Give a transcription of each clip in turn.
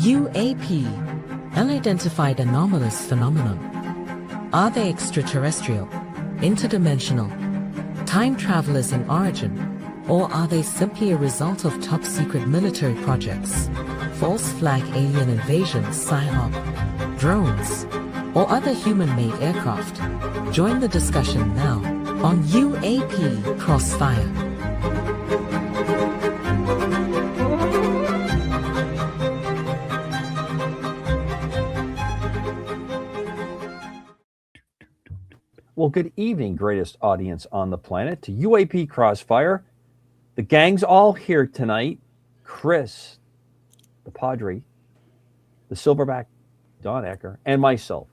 UAP, unidentified anomalous phenomenon. Are they extraterrestrial, interdimensional, time travelers in origin, or are they simply a result of top-secret military projects, false flag alien invasions, PSYOP, drones, or other human-made aircraft? Join the discussion now on UAP Crossfire. Well, good evening, greatest audience on the planet, to UAP Crossfire. The gang's all here tonight. Chris, the Padre, the Silverback, Don Ecker, and myself.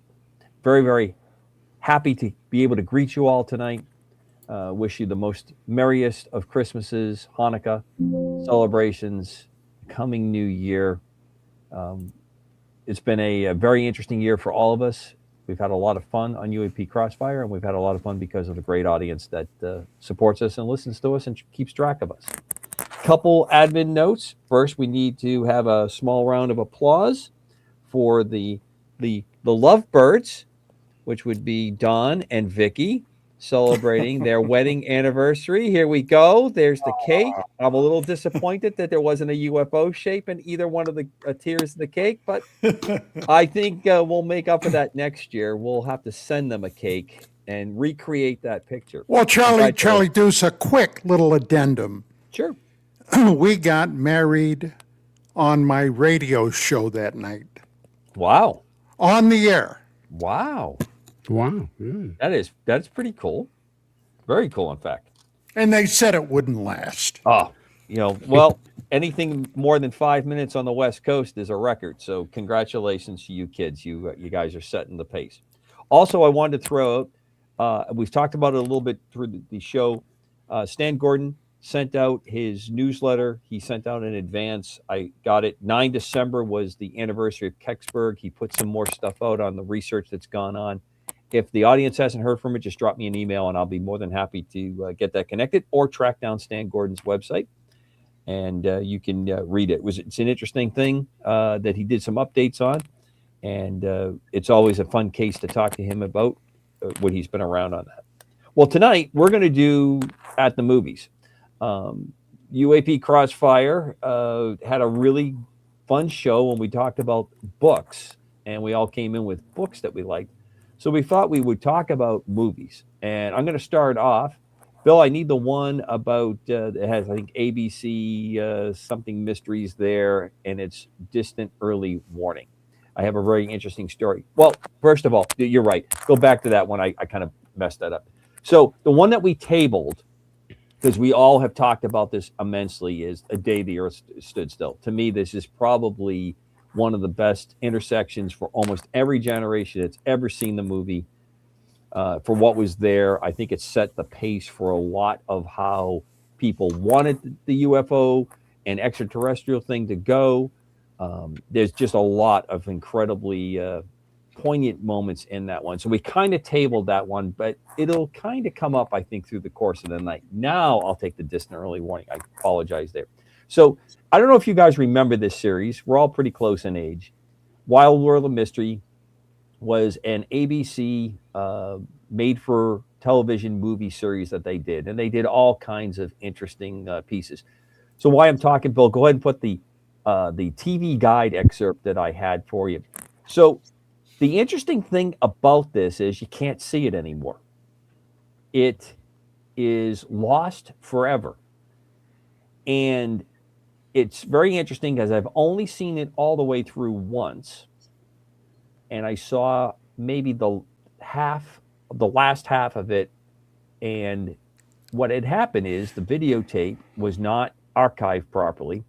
Very, very happy to be able to greet you all tonight. Wish you the most merriest of Christmases, Hanukkah celebrations, coming new year. It's been a very interesting year for all of us. We've had a lot of fun on UAP Crossfire, and we've had a lot of fun because of the great audience that supports us and listens to us and keeps track of us. Couple admin notes. First, we need to have a small round of applause for the lovebirds, which would be Don and Vicky, celebrating their wedding anniversary. Here we go. There's the cake. I'm a little disappointed that there wasn't a UFO shape in either one of the tiers of the cake, but I think we'll make up for that next year. We'll have to send them a cake and recreate that picture. Well, Charlie Deuce, a quick little addendum. Sure. We got married on my radio show that night. Wow. On the air. Wow. Wow. Yeah. That's pretty cool. Very cool, in fact. And they said it wouldn't last. Oh, well, anything more than 5 minutes on the West Coast is a record. So congratulations to you kids. You guys are setting the pace. Also, I wanted to throw out, we've talked about it a little bit through the show. Stan Gordon sent out his newsletter. He sent out in advance. I got it. 9 December was the anniversary of Kecksburg. He put some more stuff out on the research that's gone on. If the audience hasn't heard from it, just drop me an email and I'll be more than happy to get that connected, or track down Stan Gordon's website and you can read it. It's an interesting thing that he did some updates on, and it's always a fun case to talk to him about what he's been around on that. Well, tonight we're going to do At the Movies. UAP Crossfire had a really fun show when we talked about books, and we all came in with books that we liked. So we thought we would talk about movies, and I'm going to start off. Bill, I need the one about it has, I think, ABC something mysteries there, and it's Distant Early Warning. I have a very interesting story. Well, first of all, you're right. Go back to that one. I kind of messed that up. So the one that we tabled, because we all have talked about this immensely, is A Day the Earth Stood Still. To me, this is probably one of the best intersections for almost every generation that's ever seen the movie. For what was there, I think it set the pace for a lot of how people wanted the UFO and extraterrestrial thing to go. There's just a lot of incredibly poignant moments in that one. So we kind of tabled that one, but it'll kind of come up, I think, through the course of the night. Now I'll take the Distant Early Warning. I apologize there. So I don't know if you guys remember this series. We're all pretty close in age. Wild World of Mystery was an ABC made-for-television movie series that they did, and they did all kinds of interesting pieces. So while I'm talking, Bill, go ahead and put the TV guide excerpt that I had for you. So the interesting thing about this is you can't see it anymore. It is lost forever. And it's very interesting because I've only seen it all the way through once. And I saw maybe the last half of it. And what had happened is the videotape was not archived properly.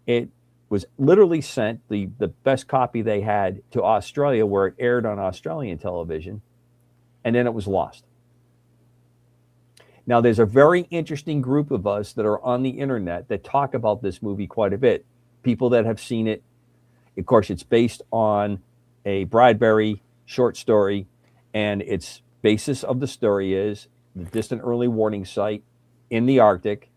It was literally sent, the best copy they had, to Australia, where it aired on Australian television, and then it was lost. Now, there's a very interesting group of us that are on the internet that talk about this movie quite a bit. People that have seen it. Of course, it's based on a Bradbury short story, and its basis of the story is the Distant Early Warning site in the Arctic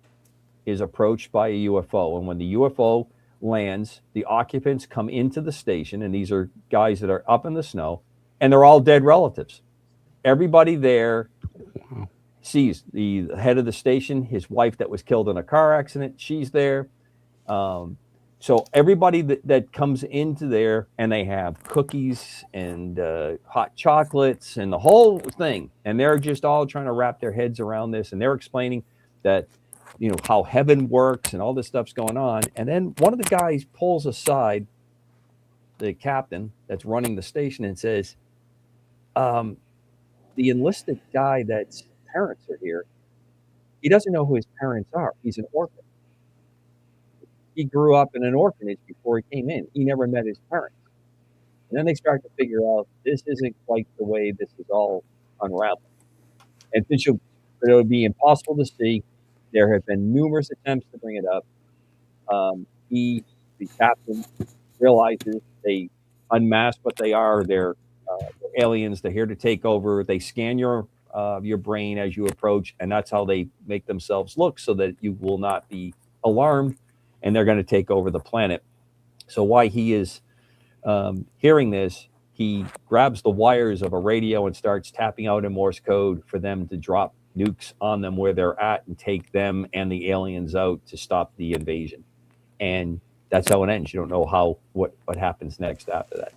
is approached by a UFO. And when the UFO lands, the occupants come into the station, and these are guys that are up in the snow, and they're all dead relatives. Everybody there sees the head of the station, his wife that was killed in a car accident, she's there. So everybody that comes into there, and they have cookies and hot chocolates and the whole thing, and they're just all trying to wrap their heads around this, and they're explaining that, you know, how heaven works and all this stuff's going on. And then one of the guys pulls aside the captain that's running the station and says, the enlisted guy that's parents are here, he doesn't know who his parents are. He's an orphan. He grew up in an orphanage before he came in. He never met his parents. And then they start to figure out this isn't quite the way this is all unraveled. And since it would be impossible to see, there have been numerous attempts to bring it up. The captain, realizes they unmask what they are. They're aliens. They're here to take over. They scan your brain as you approach, and that's how they make themselves look so that you will not be alarmed, and they're going to take over the planet. So while he is hearing this, he grabs the wires of a radio and starts tapping out in Morse code for them to drop nukes on them where they're at and take them and the aliens out to stop the invasion. And that's how it ends. You don't know what happens next after that.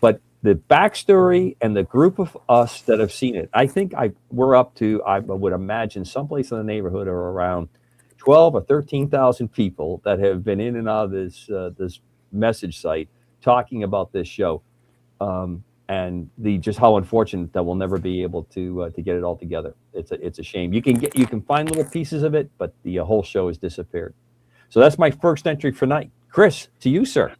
But the backstory and the group of us that have seen it, I think we're up to, I would imagine, someplace in the neighborhood of around 12 or 13,000 people that have been in and out of this message site talking about this show, and just how unfortunate that we'll never be able to get it all together. It's a shame. You can find little pieces of it, but the whole show has disappeared. So that's my first entry for night. Chris, to you, sir.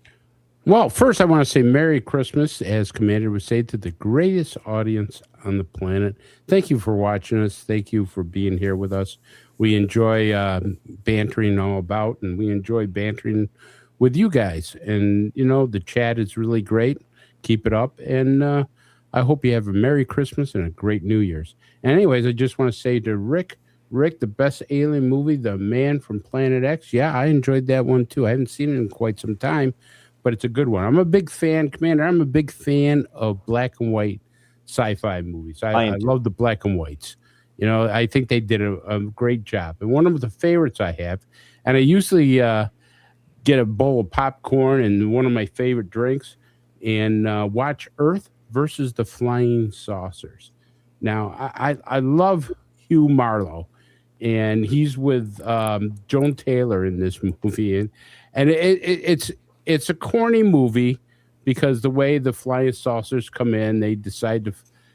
Well, first I want to say Merry Christmas, as Commander would say, to the greatest audience on the planet. Thank you for watching us. Thank you for being here with us. We enjoy bantering all about, and we enjoy bantering with you guys. And, you know, the chat is really great. Keep it up. And I hope you have a Merry Christmas and a great New Year's. And anyways, I just want to say to Rick, the best alien movie, The Man from Planet X. Yeah, I enjoyed that one too. I haven't seen it in quite some time, but it's a good one. I'm a big fan, Commander. I'm a big fan of black and white sci-fi movies. I love the black and whites. You know, I think they did a great job. And one of the favorites I have, and I usually get a bowl of popcorn and one of my favorite drinks and watch Earth versus the Flying Saucers. Now, I love Hugh Marlowe, and he's with Joan Taylor in this movie. And it's a corny movie because the way the Flying Saucers come in, they decide to,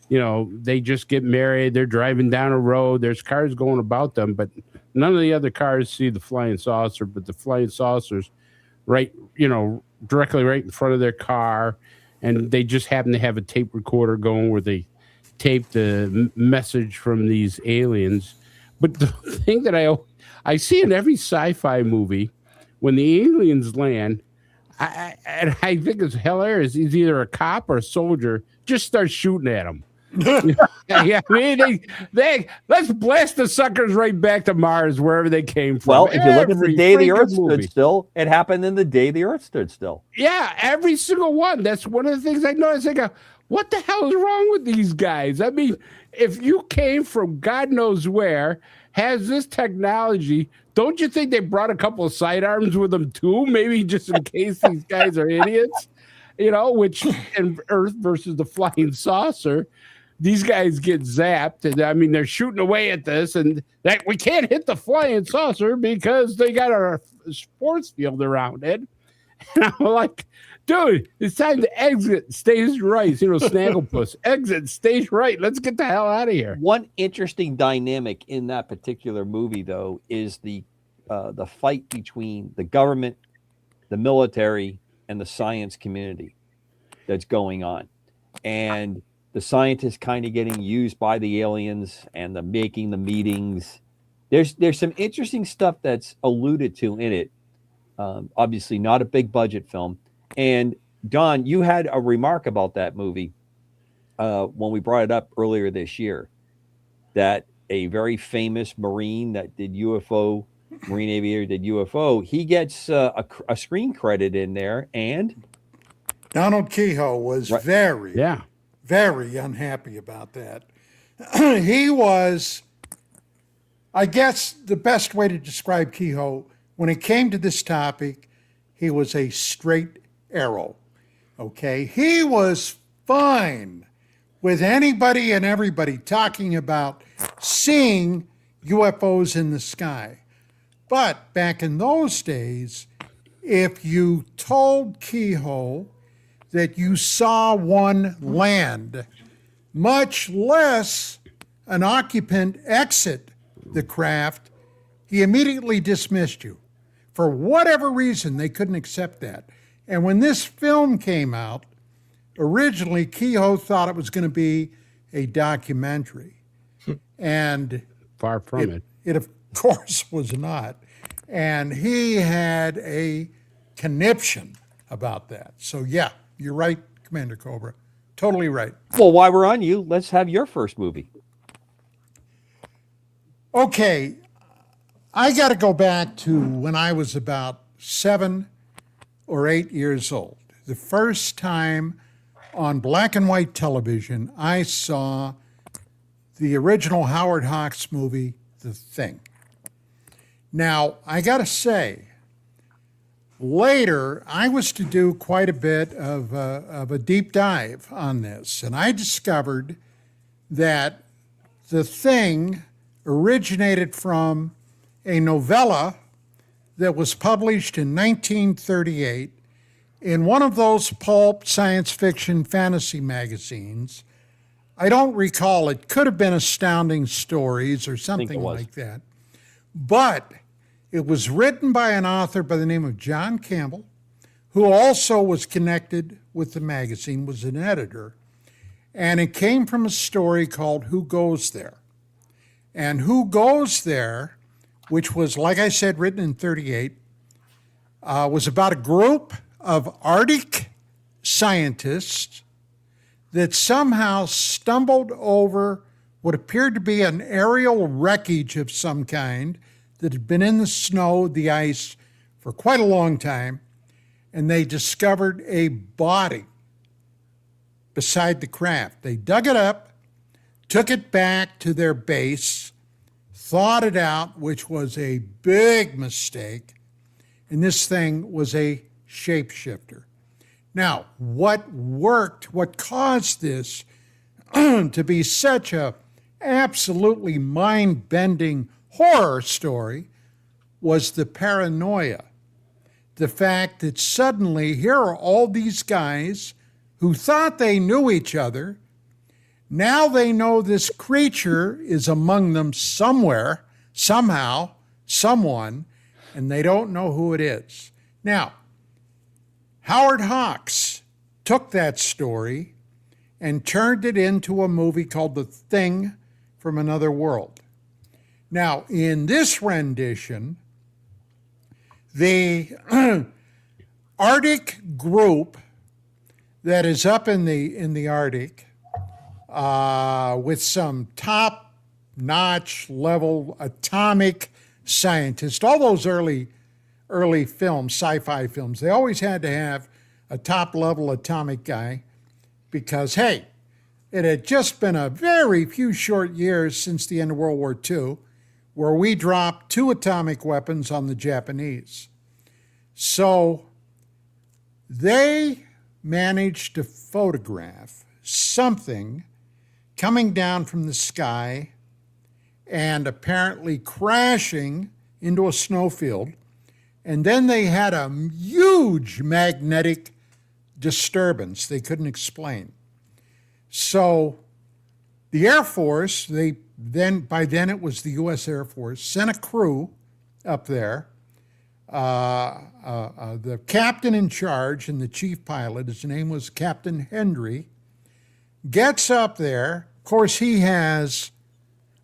you know, they just get married. They're driving down a road. There's cars going about them, but none of the other cars see the Flying Saucer, but the Flying Saucer's directly right in front of their car. And they just happen to have a tape recorder going where they tape the message from these aliens. But the thing that I see in every sci-fi movie, when the aliens land, I think it's hilarious. He's either a cop or a soldier. Just start shooting at them. Yeah, I mean, they let's blast the suckers right back to Mars, wherever they came from. Well, if you look at the day the Earth stood still, it happened in the day the Earth stood still. Yeah, every single one. That's one of the things I noticed. I go, what the hell is wrong with these guys? I mean, if you came from God knows where, has this technology, don't you think they brought a couple of sidearms with them too? Maybe just in case these guys are idiots, you know, which in Earth versus the Flying Saucer, these guys get zapped. And I mean, they're shooting away at this, and that we can't hit the Flying Saucer because they got a force field around it. And I'm like, dude, it's time to exit stage right. You know, Snagglepuss, exit stage right. Let's get the hell out of here. One interesting dynamic in that particular movie, though, is the fight between the government, the military, and the science community that's going on. And the scientists kind of getting used by the aliens and making the meetings. There's some interesting stuff that's alluded to in it. Obviously not a big budget film. And Don, you had a remark about that movie when we brought it up earlier this year, that a very famous Marine that did UFO Marine Aviator did UFO. He gets a screen credit in there, and Donald Kehoe was very, very unhappy about that. He was, I guess the best way to describe Kehoe, when it came to this topic, he was a straight arrow. Okay? He was fine with anybody and everybody talking about seeing UFOs in the sky. But back in those days, if you told Kehoe that you saw one land, much less an occupant exit the craft, he immediately dismissed you. For whatever reason, they couldn't accept that. And when this film came out, originally Kehoe thought it was going to be a documentary. And far from it. It of course was not. And he had a conniption about that. So yeah, you're right, Commander Cobra. Totally right. Well, while we're on you, let's have your first movie. Okay, I got to go back to when I was about 7 or 8 years old. The first time on black and white television, I saw the original Howard Hawks movie, The Thing. Now, I got to say, later, I was to do quite a bit of a deep dive on this, and I discovered that The Thing originated from a novella that was published in 1938 in one of those pulp science fiction fantasy magazines. I don't recall, it could have been Astounding Stories or something like that. But it was written by an author by the name of John Campbell, who also was connected with the magazine, was an editor. And it came from a story called Who Goes There? And Who Goes There, which was, like I said, written in 38, was about a group of Arctic scientists that somehow stumbled over what appeared to be an aerial wreckage of some kind that had been in the snow, the ice, for quite a long time, and they discovered a body beside the craft. They dug it up, took it back to their base, thawed it out, which was a big mistake, and this thing was a shapeshifter. Now, what worked, what caused this to be such a absolutely mind-bending horror story was the paranoia. The fact that suddenly here are all these guys who thought they knew each other. Now they know this creature is among them somewhere, somehow, someone, and they don't know who it is. Now, Howard Hawks took that story and turned it into a movie called The Thing from Another World. Now, in this rendition, the Arctic group that is up in the Arctic with some top-notch level atomic scientists, all those early films, sci-fi films, they always had to have a top-level atomic guy because, hey, it had just been a very few short years since the end of World War II where we dropped 2 atomic weapons on the Japanese. So they managed to photograph something coming down from the sky and apparently crashing into a snowfield. And then they had a huge magnetic disturbance they couldn't explain. So the Air Force, by then it was the U.S. Air Force, sent a crew up there. The captain in charge and the chief pilot, his name was Captain Hendry, gets up there. Of course, he has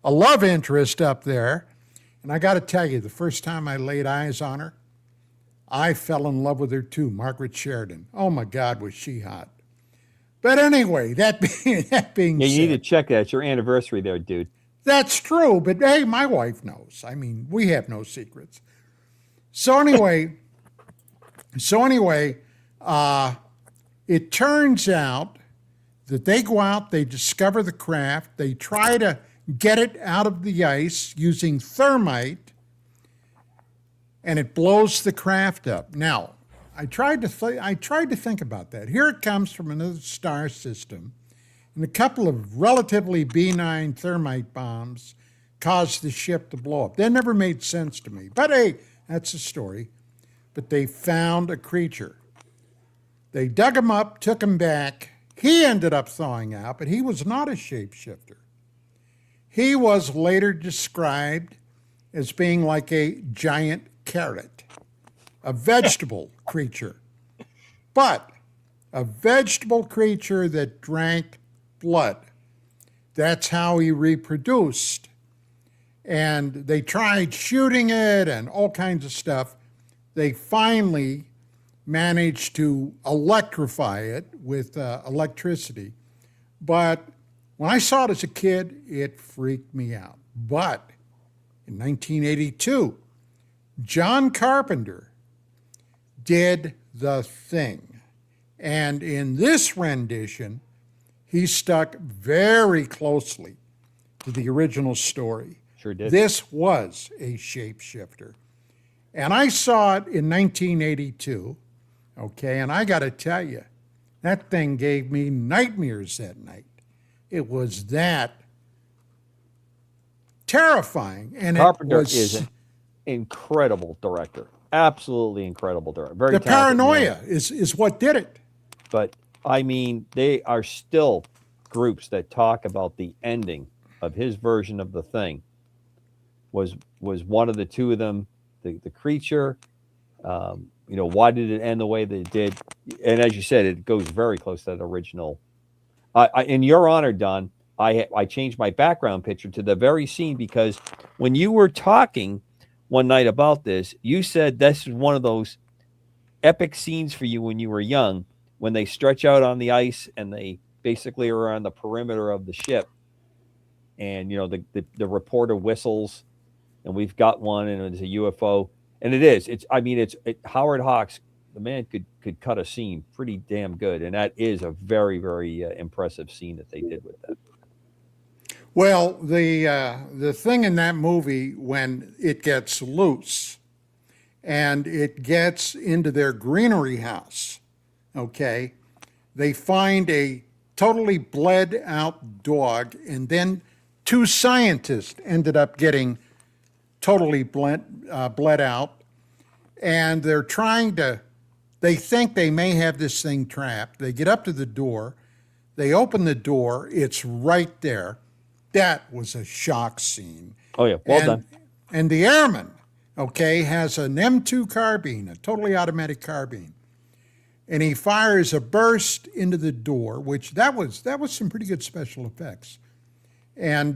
a love interest up there. And I got to tell you, the first time I laid eyes on her, I fell in love with her too, Margaret Sheridan. Oh my God, was she hot. But anyway, that being you said, need to check that. It's your anniversary there, dude. That's true, but hey, my wife knows. I mean, we have no secrets. So anyway, it turns out that they go out, they discover the craft, they try to get it out of the ice using thermite, and it blows the craft up. Now, I tried to think about that. Here it comes from another star system, and a couple of relatively benign thermite bombs caused the ship to blow up. That never made sense to me. But hey, that's the story. But they found a creature. They dug him up, took him back. He ended up thawing out, but he was not a shapeshifter. He was later described as being like a giant carrot, a vegetable creature, but a vegetable creature that drank blood. That's how he reproduced. And they tried shooting it and all kinds of stuff. They finally managed to electrify it with electricity. But when I saw it as a kid, it freaked me out. But in 1982, John Carpenter did The Thing. And in this rendition, he stuck very closely to the original story. Sure did. This was a shapeshifter. And I saw it in 1982, okay, and I got to tell you, that thing gave me nightmares that night. It was that terrifying. And Carpenter is an incredible director. Absolutely incredible director. Very the talented paranoia man. is what did it. But I mean, they are still groups that talk about the ending of his version of The Thing. Was one of the two of them the creature? Why did it end the way that it did? And as you said, it goes very close to that original. In your honor, Don, I changed my background picture to the very scene because when you were talking one night about this, you said this is one of those epic scenes for you when you were young, when they stretch out on the ice and they basically are on the perimeter of the ship. And, the reporter whistles and we've got one and it's a UFO. And it is. Howard Hawks, the man could cut a scene pretty damn good. And that is a very, very impressive scene that they did with that. Well, the thing in that movie, when it gets loose and it gets into their greenery house, okay, they find a totally bled out dog, and then two scientists ended up getting totally bled out, and they think they may have this thing trapped. They get up to the door, they open the door, it's right there. That was a shock scene. Oh, yeah. Well done. And the airman, okay, has an M2 carbine, a totally automatic carbine. And he fires a burst into the door, which that was some pretty good special effects. And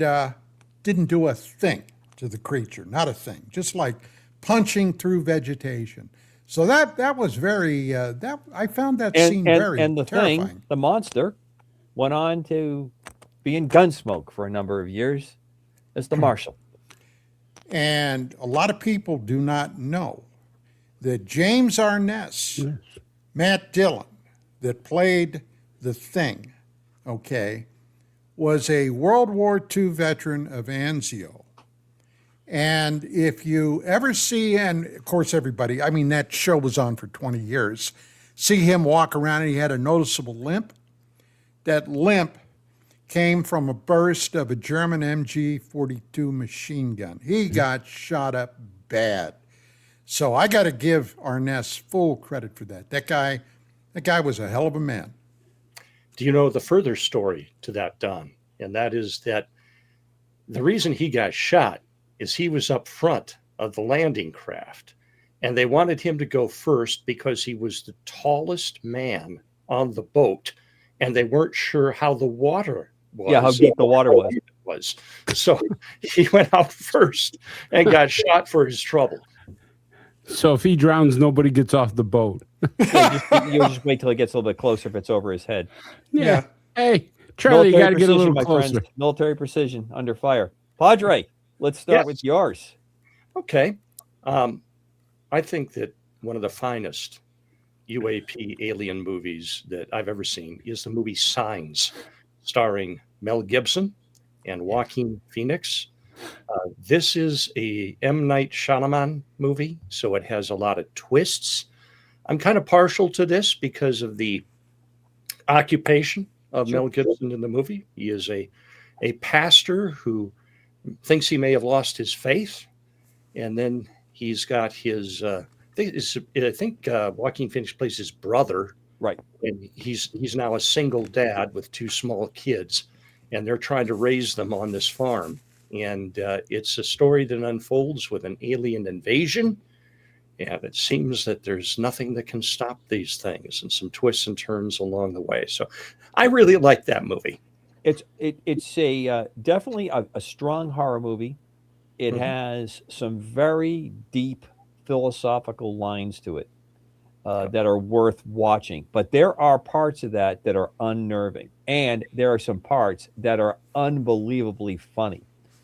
didn't do a thing to the creature, not a thing, just like punching through vegetation. So that was very, I found that scene very and the terrifying. Thing, the monster, went on to be in Gunsmoke for a number of years as the Marshal. And a lot of people do not know that James Arness, yes, Matt Dillon, that played the Thing, okay, was a World War II veteran of Anzio. And if you ever see, and of course everybody, that show was on for 20 years, see him walk around and he had a noticeable limp. That limp came from a burst of a German MG-42 machine gun. He got shot up bad. So I got to give Arness full credit for that. That guy was a hell of a man. Do you know the further story to that, Don? And that is that the reason he got shot is he was up front of the landing craft, and they wanted him to go first because he was the tallest man on the boat, and they weren't sure how the water was. Yeah, how deep the water was. So he went out first and got shot for his trouble. So if he drowns, nobody gets off the boat. You'll just wait till it gets a little bit closer if it's over his head. Yeah. Hey, Charlie, you got to get a little closer. Friends. Military precision under fire. Padre, let's start Yes. with yours. Okay. I think that one of the finest UAP alien movies that I've ever seen is the movie Signs, starring Mel Gibson and Joaquin Phoenix. This is a M. Night Shyamalan movie, so it has a lot of twists. I'm kind of partial to this because of the occupation of Sure. Mel Gibson in the movie. He is a pastor who thinks he may have lost his faith, and then he's got his. I think Joaquin Phoenix plays his brother, Right. and he's now a single dad with two small kids, and they're trying to raise them on this farm. And it's a story that unfolds with an alien invasion, and it seems that there's nothing that can stop these things, and some twists and turns along the way. So, I really like that movie. It's a definitely a strong horror movie. It Mhm. has some very deep philosophical lines to it that are worth watching. But there are parts of that that are unnerving, and there are some parts that are unbelievably funny.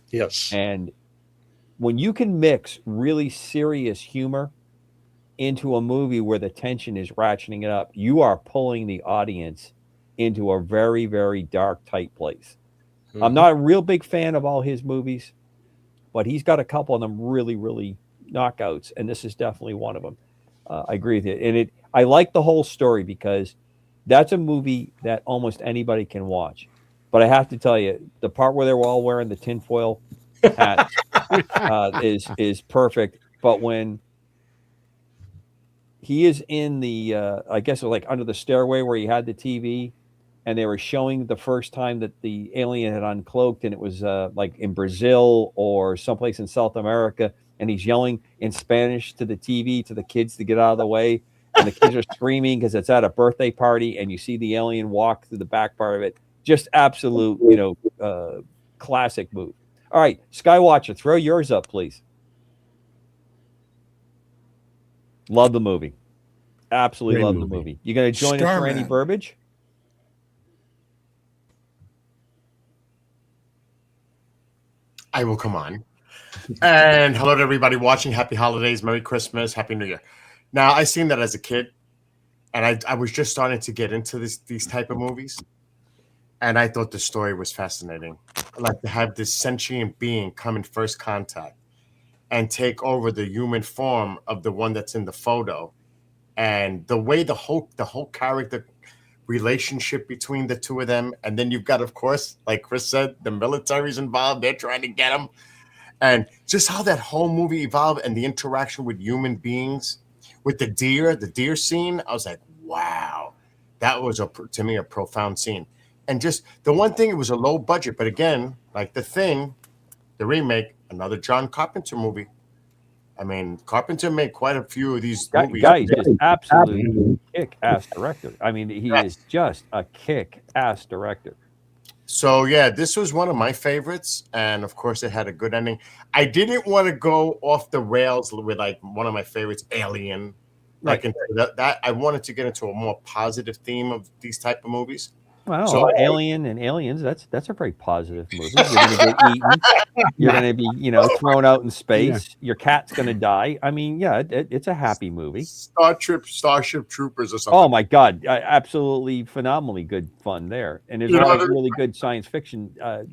Yes. And when you can mix really serious humor into a movie where the tension is ratcheting it up, you are pulling the audience into a very, very dark, tight place. I'm Mhm. not a real big fan of all his movies, but he's got a couple of them really, really knockouts, and this is definitely one of them. I agree with you, and I like the whole story because that's a movie that almost anybody can watch. But I have to tell you, the part where they're all wearing the tinfoil hats is perfect. But when he is in the, I guess it was like under the stairway where he had the TV, and they were showing the first time that the alien had uncloaked, and it was like in Brazil or someplace in South America, and he's yelling in Spanish to the TV to the kids to get out of the way, and the kids are screaming because it's at a birthday party, and you see the alien walk through the back part of it. Just absolute, classic move. All right, Skywatcher, throw yours up, please. Love the movie. Absolutely Great love the movie. movie. You going to join us for any Starman. Burbage? I will come on. And hello to everybody watching. Happy holidays, Merry Christmas, Happy New Year. Now, I seen that as a kid, and I was just starting to get into these type of movies, and I thought the story was fascinating. Like to have this sentient being come in first contact and take over the human form of the one that's in the photo, and the way the whole character relationship between the two of them, and then you've got, of course, like Chris said, the military's involved. They're trying to get him. And just how that whole movie evolved and the interaction with human beings, with the deer scene, I was like, wow, that was to me a profound scene. And just the one thing, it was a low budget, but again, like The Thing, the remake, another John Carpenter movie. I mean, Carpenter made quite a few of these movies. Guy is just absolute kick-ass director. I mean, he is Yes. just a kick-ass director. So yeah, this was one of my favorites, and of course, it had a good ending. I didn't want to go off the rails with like one of my favorites, Alien. Like Right. into that I wanted to get into a more positive theme of these type of movies. Well, So- Alien and Aliens, that's a very positive movie. You're going to get eaten. You're going to be, thrown out in space. Your cat's going to die. I mean, yeah, it's a happy movie. Starship Troopers or something. Oh my God, absolutely phenomenally good fun there, and there's a lot of really good science fiction. A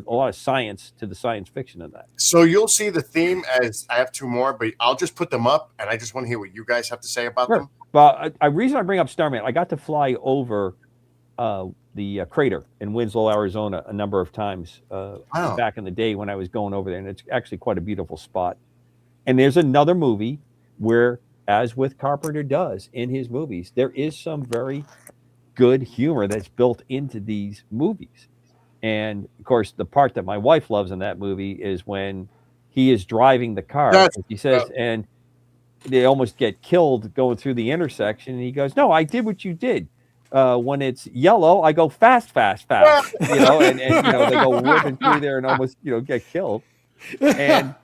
lot of science to the science fiction of that. So you'll see the theme as I have two more, but I'll just put them up, and I just want to hear what you guys have to say about them. Well, a reason I bring up Starman, I got to fly over the crater in Winslow, Arizona, a number of times back in the day when I was going over there, and it's actually quite a beautiful spot. And there's another movie where, as with Carpenter does in his movies, there is some very good humor that's built into these movies. And of course, the part that my wife loves in that movie is when he is driving the car, as he says, and they almost get killed going through the intersection. And he goes, "No, I did what you did. When it's yellow, I go fast, fast, fast." And they go whipping through there and almost get killed. And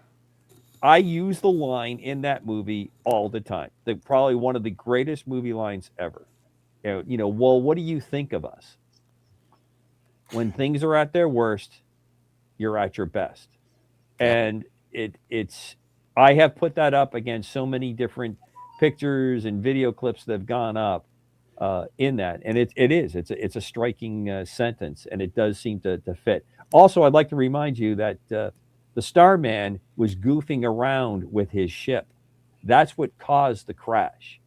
I use the line in that movie all the time. Probably one of the greatest movie lines ever. Well, what do you think of us? When things are at their worst, you're at your best. And it's I have put that up against so many different pictures and video clips that have gone up in that, and it's a striking sentence, and it does seem to fit. Also, I'd like to remind you that the Starman was goofing around with his ship. That's what caused the crash.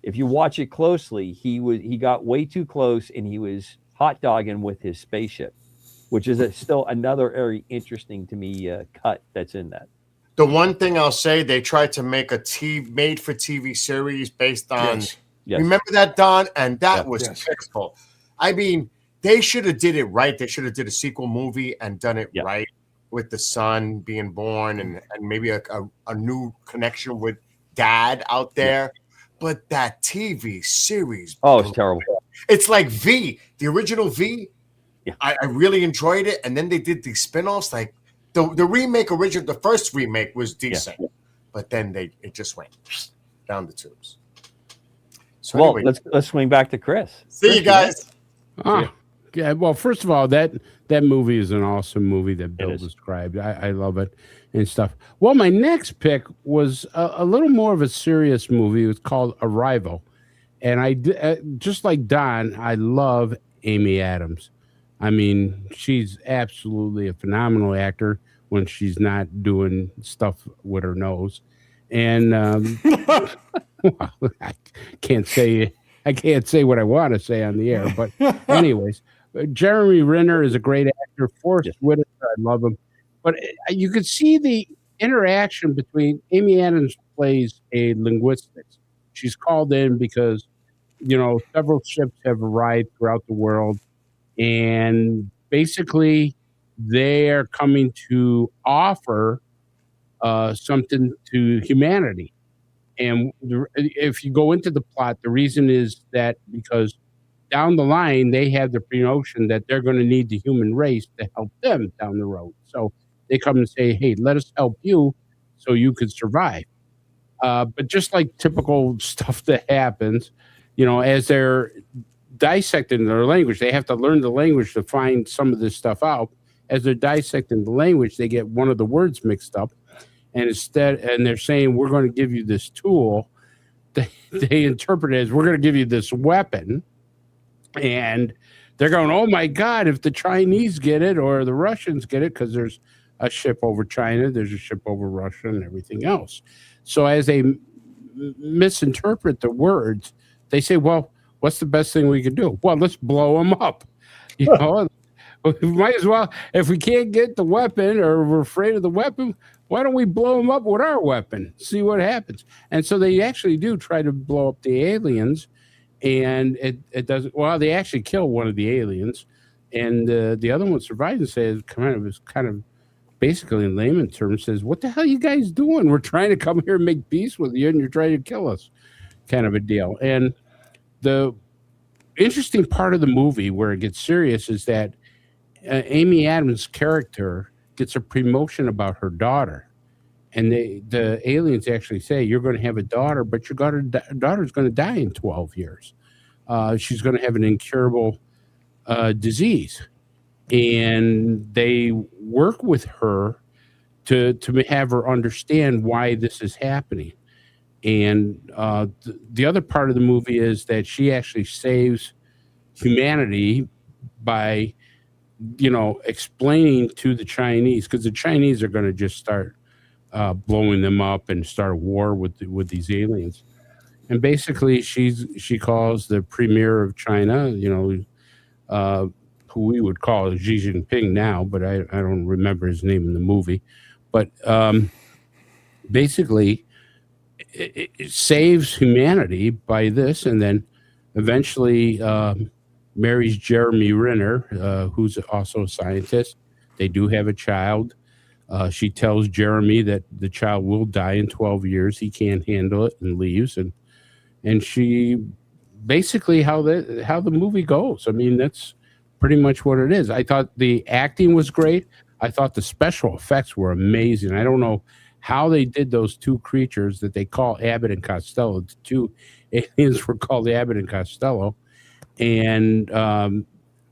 If you watch it closely, he got way too close, and he was hot dogging with his spaceship, which is still another very interesting to me cut that's in that. The one thing I'll say, they tried to make a made for TV series based on. Yes. Yes. Remember that, Don? And that was Yes. pitiful. I mean, they should have did it right. They should have did a sequel movie and done it right, with the son being born and maybe a new connection with dad out there. But that TV series, it's terrible. It's like V, the original V. Yeah. I really enjoyed it, and then they did the spinoffs. Like the remake, the first remake was decent, but then it just went down the tubes. So Well, anyway, let's swing back to Chris. See you guys. Yeah. Well, first of all, that movie is an awesome movie that Bill is. described. I love it and stuff. Well, my next pick was a little more of a serious movie. It was called Arrival, and I just like Don, I love Amy Adams. I mean, she's absolutely a phenomenal actor when she's not doing stuff with her nose, and well, I can't say what I want to say on the air, but anyways, Jeremy Renner is a great actor. Forrest Whitaker, I love him, but you could see the interaction between Amy Adams plays a linguistics. She's called in because several ships have arrived throughout the world, and basically they are coming to offer something to humanity. And if you go into the plot, the reason is that because down the line, they have the pre-notion that they're going to need the human race to help them down the road. So they come and say, hey, let us help you so you could survive. But just like typical stuff that happens, as they're dissecting their language, they have to learn the language to find some of this stuff out. As they're dissecting the language, they get one of the words mixed up. And they're saying, we're going to give you this tool. They interpret it as, we're going to give you this weapon. And they're going, oh my God, if the Chinese get it or the Russians get it, because there's a ship over China, there's a ship over Russia and everything else. So as they misinterpret the words, they say, well, what's the best thing we can do? Well, let's blow them up. We might as well, if we can't get the weapon or we're afraid of the weapon, why don't we blow them up with our weapon? See what happens. And so they actually do try to blow up the aliens, and it doesn't. Well, they actually kill one of the aliens, and the other one survives and says, kind of basically in layman terms, says, what the hell are you guys doing? We're trying to come here and make peace with you, and you're trying to kill us, kind of a deal. And the interesting part of the movie where it gets serious is that Amy Adams' character gets a promotion about her daughter, and the aliens actually say, you're going to have a daughter, but your daughter's going to die in 12 years. She's going to have an incurable disease, and they work with her to have her understand why this is happening. And the other part of the movie is that she actually saves humanity by explaining to the Chinese, because the Chinese are going to just start blowing them up and start a war with these aliens. And basically, she calls the premier of China, who we would call Xi Jinping now, but I don't remember his name in the movie. But basically, it saves humanity by this, and then eventually marries Jeremy Renner, who's also a scientist. They do have a child. She tells Jeremy that the child will die in 12 years. He can't handle it and leaves. And she basically how the movie goes. I mean, that's pretty much what it is. I thought the acting was great. I thought the special effects were amazing. I don't know how they did those two creatures that they call Abbott and Costello. The two aliens were called Abbott and Costello. And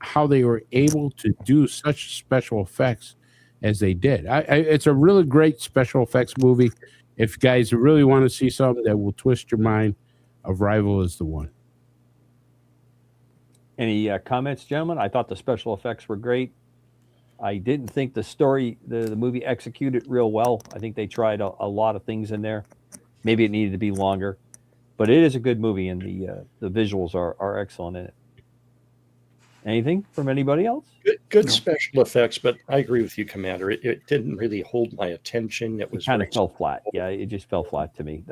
how they were able to do such special effects as they did. It's a really great special effects movie. If you guys really want to see something that will twist your mind, Arrival is the one. Any comments, gentlemen? I thought the special effects were great. I didn't think the story, the movie executed real well. I think they tried a lot of things in there. Maybe it needed to be longer, but it is a good movie, and the visuals are excellent in it. Anything from anybody else? Good special effects, but I agree with you, Commander. It didn't really hold my attention. It was Kind of fell flat. Yeah, it just fell flat to me,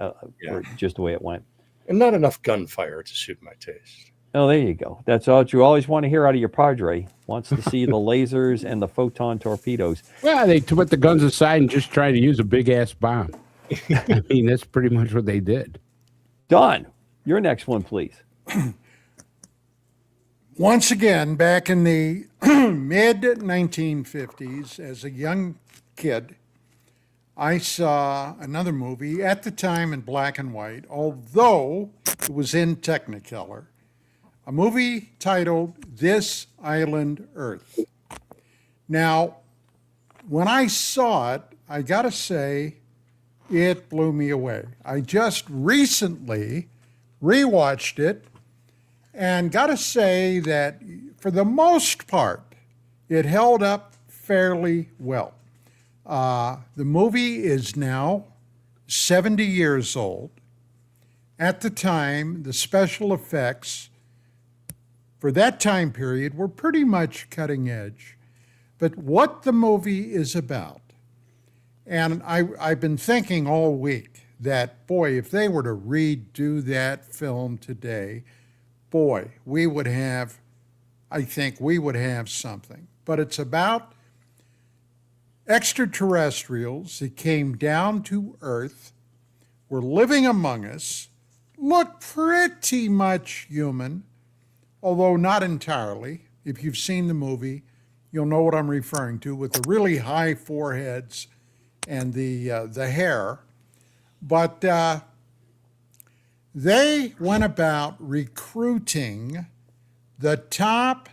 just the way it went. And not enough gunfire to suit my taste. Oh, there you go. That's what you always want to hear out of your Padre. Wants to see the lasers and the photon torpedoes. Well, they put the guns aside and just try to use a big-ass bomb. I mean, that's pretty much what they did. Don, your next one, please. Once again, back in the mid-1950s, as a young kid, I saw another movie, at the time in black and white, although it was in Technicolor. A movie titled This Island Earth. Now, when I saw it, I gotta say, it blew me away. I just recently rewatched it and gotta say that for the most part, it held up fairly well. The movie is now 70 years old. At the time, the special effects for that time period were pretty much cutting edge. But what the movie is about, and I've been thinking all week that, boy, if they were to redo that film today, boy, I think we would have something. But it's about extraterrestrials that came down to Earth, were living among us, look pretty much human, although not entirely. If you've seen the movie, you'll know what I'm referring to, with the really high foreheads and the hair. But they went about recruiting the top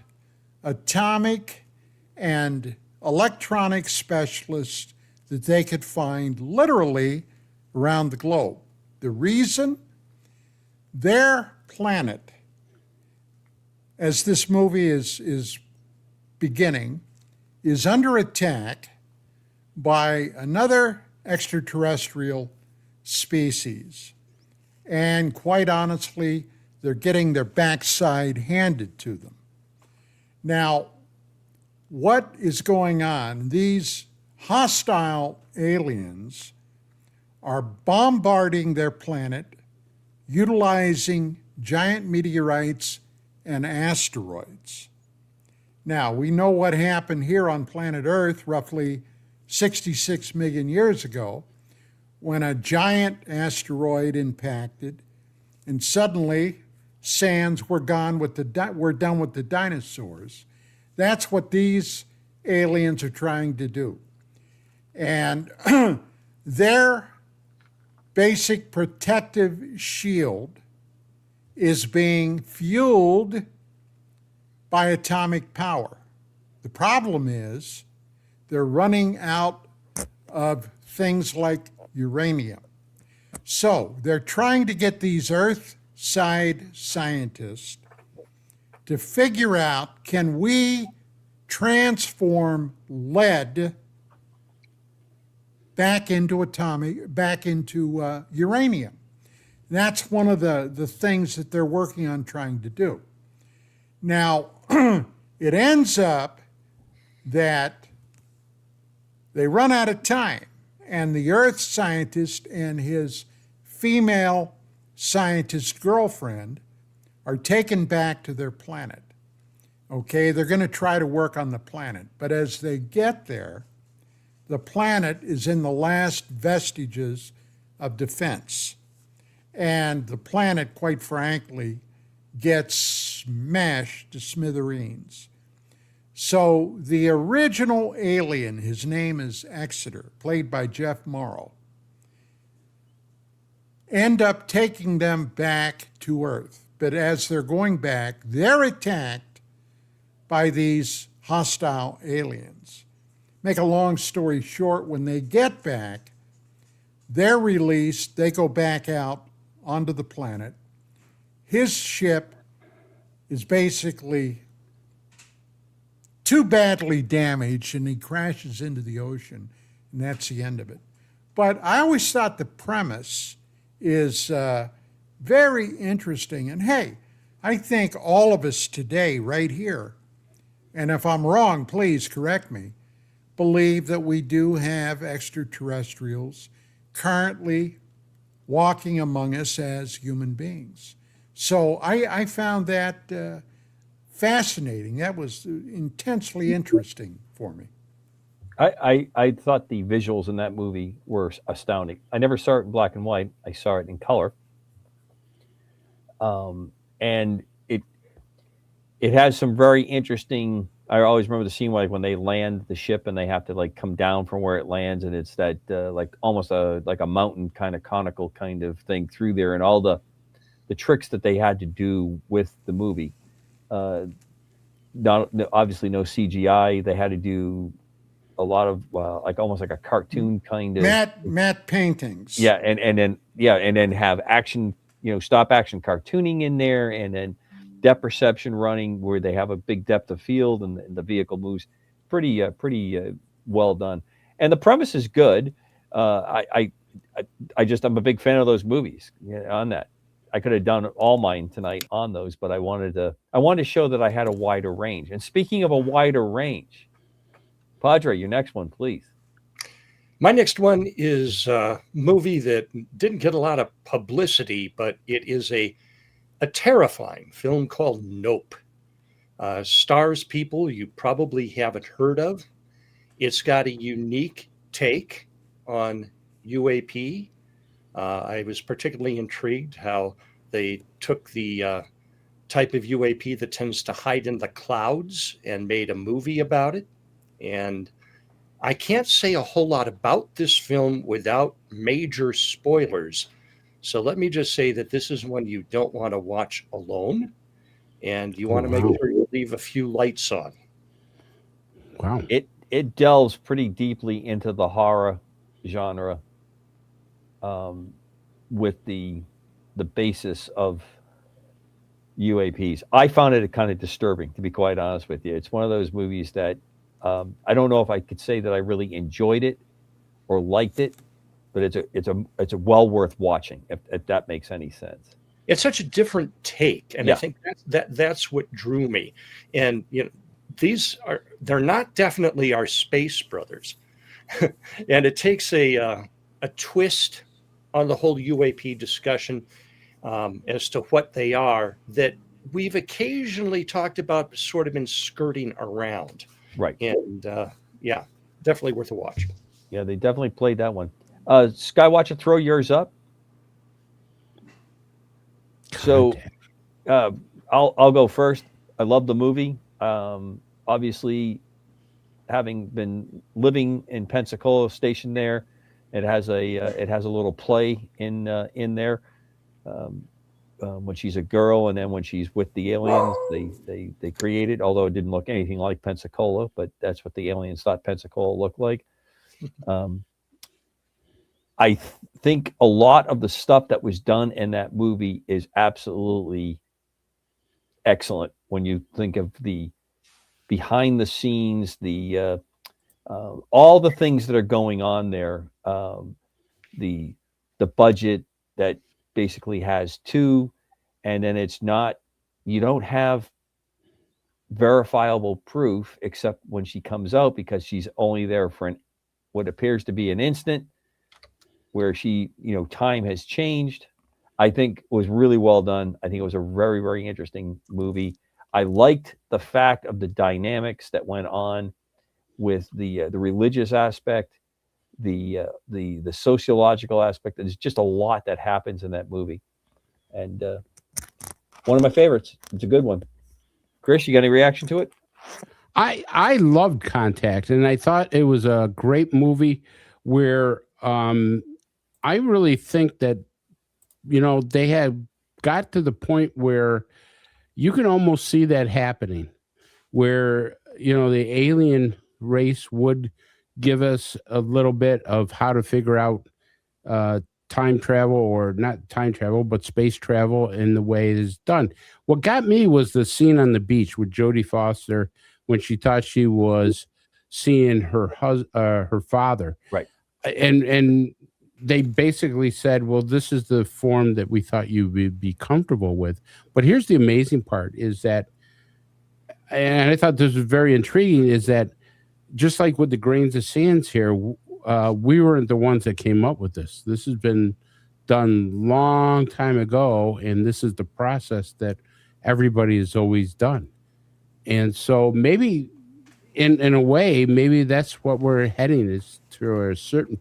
atomic and electronic specialists that they could find literally around the globe. The reason? Their planet, as this movie is beginning, is under attack by another extraterrestrial species. And quite honestly, they're getting their backside handed to them. Now, what is going on? These hostile aliens are bombarding their planet, utilizing giant meteorites and asteroids. Now, we know what happened here on planet Earth roughly 66 million years ago, when a giant asteroid impacted, and suddenly sands were done with the dinosaurs. That's what these aliens are trying to do. And their basic protective shield is being fueled by atomic power. The problem is they're running out of things like uranium. So they're trying to get these Earth-side scientists to figure out, can we transform lead back into uranium? That's one of the things that they're working on trying to do. Now, it ends up that they run out of time, and the Earth scientist and his female scientist girlfriend are taken back to their planet. Okay, they're going to try to work on the planet, but as they get there, the planet is in the last vestiges of defense. And the planet, quite frankly, gets smashed to smithereens. So the original alien, his name is Exeter, played by Jeff Morrow, end up taking them back to Earth. But as they're going back, they're attacked by these hostile aliens. make a long story short, when they get back, they're released, they go back out onto the planet. His ship is basically too badly damaged and he crashes into the ocean, and that's the end of it. But I always thought the premise is very interesting. And hey, I think all of us today, right here, and if I'm wrong, please correct me, believe that we do have extraterrestrials currently walking among us as human beings. So I found that fascinating. That was intensely interesting for me. I thought the visuals in that movie were astounding. I never saw it in black and white. I saw it in color. And it has some very interesting. I always remember the scene like when they land the ship and they have to like come down from where it lands, and it's that like almost like a mountain kind of conical kind of thing through there, and all the tricks that they had to do with the movie. Not obviously no CGI. They had to do a lot of like almost like a cartoon kind of matte paintings. Yeah, and then have action, stop action cartooning in there, and then depth perception running where they have a big depth of field and the vehicle moves. Pretty well done, and the premise is good. I'm a big fan of those movies. On that, I could have done all mine tonight on those, but I wanted to show that I had a wider range. And speaking of a wider range, Padre, your next one, please. My next one is a movie that didn't get a lot of publicity, but it is a terrifying film called Nope. Stars people you probably haven't heard of. It's got a unique take on UAP. I was particularly intrigued how they took the type of UAP that tends to hide in the clouds and made a movie about it. And I can't say a whole lot about this film without major spoilers. So let me just say that this is one you don't want to watch alone, and you want to make sure you leave a few lights on. Wow. It delves pretty deeply into the horror genre with the basis of UAPs. I found it kind of disturbing, to be quite honest with you. It's one of those movies that I don't know if I could say that I really enjoyed it or liked it, but it's a well worth watching, if that makes any sense. It's such a different take, and I think that's what drew me. And they're not definitely our space brothers, and it takes a twist on the whole UAP discussion as to what they are that we've occasionally talked about, sort of been skirting around. Right. And definitely worth a watch. Yeah, they definitely played that one. Skywatcher, throw yours up. So I'll go first. I love the movie. Obviously, having been living in Pensacola, stationed there, it has a little play in there. When she's a girl, and then when she's with the aliens, they create it. Although it didn't look anything like Pensacola, but that's what the aliens thought Pensacola looked like. I think a lot of the stuff that was done in that movie is absolutely excellent. When you think of the behind the scenes, the all the things that are going on there, the budget that basically has two, and then it's not, you don't have verifiable proof except when she comes out, because she's only there for what appears to be an instant where she, time has changed. I think was really well done. I think it was a very, very interesting movie. I liked the fact of the dynamics that went on with the religious aspect, the sociological aspect. There's just a lot that happens in that movie, and one of my favorites. It's a good one. Chris, you got any reaction to it? I loved Contact, and I thought it was a great movie where I really think that they had got to the point where you can almost see that happening, where the alien race would give us a little bit of how to figure out time travel, or not time travel, but space travel in the way it is done. What got me was the scene on the beach with Jodie Foster when she thought she was seeing her father, Right. and they basically said, well, this is the form that we thought you would be comfortable with. But here's the amazing part is that, and I thought this was very intriguing, is that just like with the grains of sands here, we weren't the ones that came up with this. This has been done long time ago, and this is the process that everybody has always done. And so maybe in a way, maybe that's what we're heading, is through a certain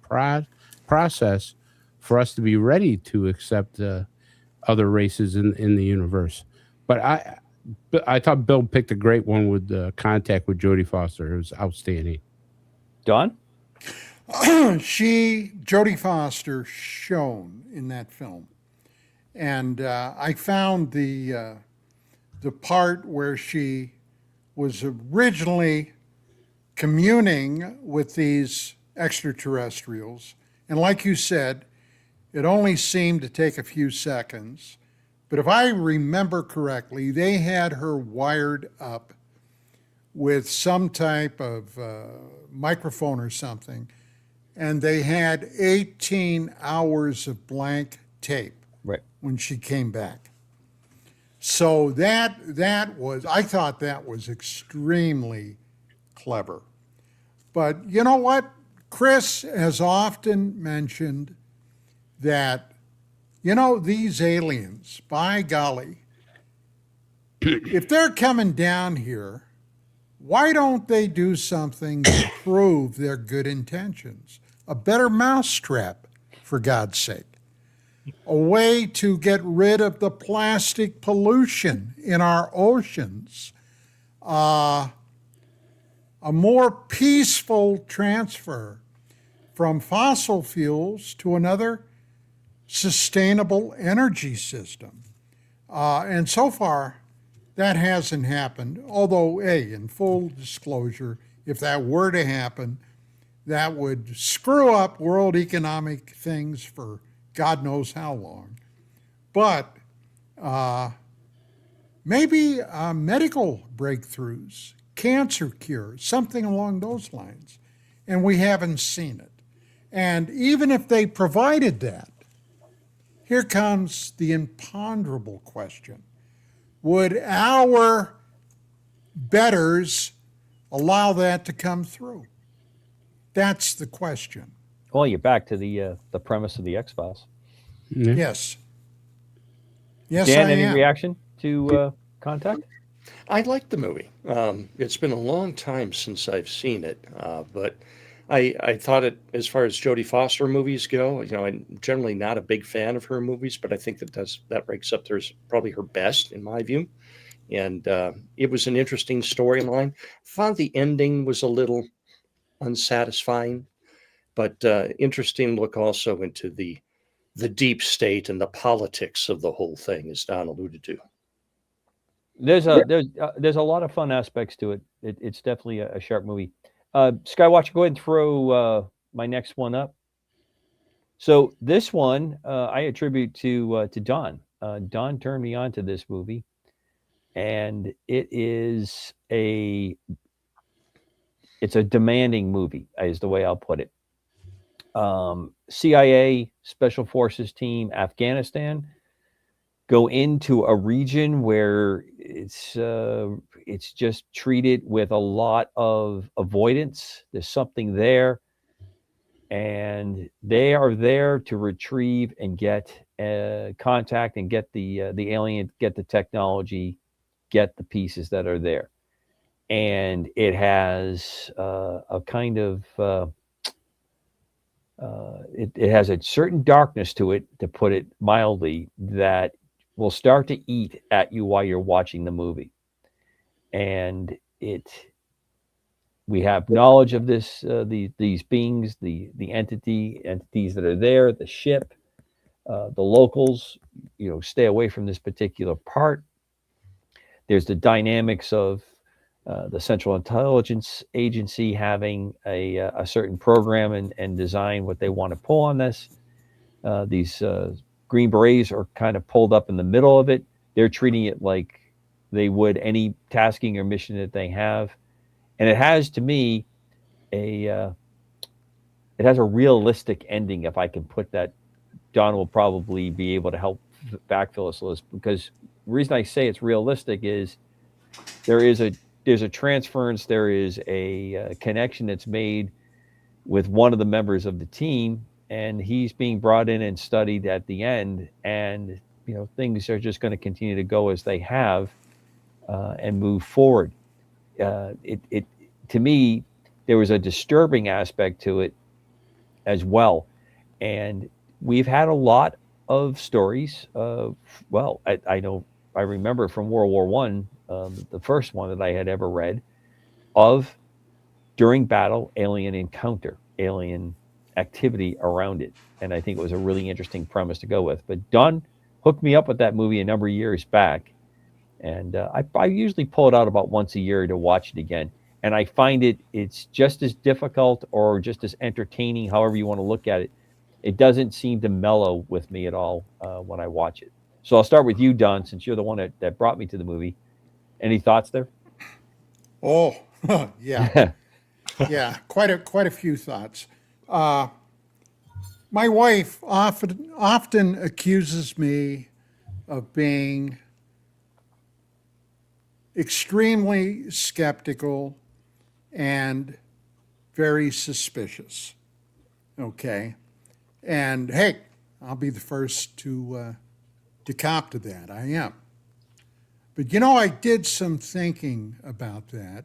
process for us to be ready to accept other races in the universe. But I thought Bill picked a great one with Contact with Jodie Foster. It was outstanding. Don? Jodie Foster shone in that film. And I found the part where she was originally communing with these extraterrestrials. And like you said, it only seemed to take a few seconds. But if I remember correctly, they had her wired up with some type of microphone or something, and they had 18 hours of blank tape Right. when she came back. So that was, I thought that was extremely clever. But you know what? Chris has often mentioned that, you know, these aliens, by golly, if they're coming down here, why don't they do something to prove their good intentions? A better mousetrap, for God's sake. A way to get rid of the plastic pollution in our oceans. A more peaceful transfer from fossil fuels to another sustainable energy system. And so far, that hasn't happened. Although, hey, in full disclosure, if that were to happen, that would screw up world economic things for God knows how long. But maybe medical breakthroughs, cancer cures, something along those lines. And we haven't seen it. And even if they provided that, here comes the imponderable question. Would our betters allow that to come through? That's the question. Well, you're back to the premise of the X-Files. Yeah. Yes. Yes, Dan, I any am. reaction to Contact? I like the movie. It's been a long time since I've seen it, but I thought it, as far as Jodie Foster movies go, you know, I'm generally not a big fan of her movies, but I think that ranks up there as probably her best in my view. And it was an interesting storyline. Found the ending was a little unsatisfying, but interesting look also into the deep state and the politics of the whole thing, as Don alluded to. There's a lot of fun aspects to it. It's definitely a sharp movie. Skywatcher, go ahead and throw my next one up. So this one I attribute to Don. Don turned me on to this movie, and it's a demanding movie, is the way I'll put it. CIA Special Forces team, Afghanistan, go into a region where it's just treated with a lot of avoidance. There's something there, and they are there to retrieve and get contact and get the alien, get the technology, get the pieces that are there. And it has a kind of it has a certain darkness to it, to put it mildly, that will start to eat at you while you're watching the movie. And we have knowledge of this, these beings, the entities that are there, the ship, the locals, stay away from this particular part. There's the dynamics of the Central Intelligence Agency having a certain program and design what they want to pull on this. These Green Berets are kind of pulled up in the middle of it. They're treating it like they would any tasking or mission that they have, and it has, to me, it has a realistic ending. If I can put that, Don will probably be able to help backfill us, Liz, because the reason I say it's realistic is there's a transference, there is a connection that's made with one of the members of the team, and he's being brought in and studied at the end, and things are just going to continue to go as they have and move forward. It to me, there was a disturbing aspect to it as well, and we've had a lot of stories. I remember from World War One, the first one that I had ever read, of during battle alien encounter, alien activity around it, and I think it was a really interesting premise to go with. But Don hooked me up with that movie a number of years back, and I usually pull it out about once a year to watch it again, and I find it's just as difficult or just as entertaining, however you want to look at it. It doesn't seem to mellow with me at all when I watch it. So I'll start with you, Don, since you're the one that brought me to the movie. Any thoughts there? Oh, yeah. Yeah, quite a few thoughts. My wife often accuses me of being extremely skeptical and very suspicious. Okay, and hey, I'll be the first to cop to that. I am. But I did some thinking about that.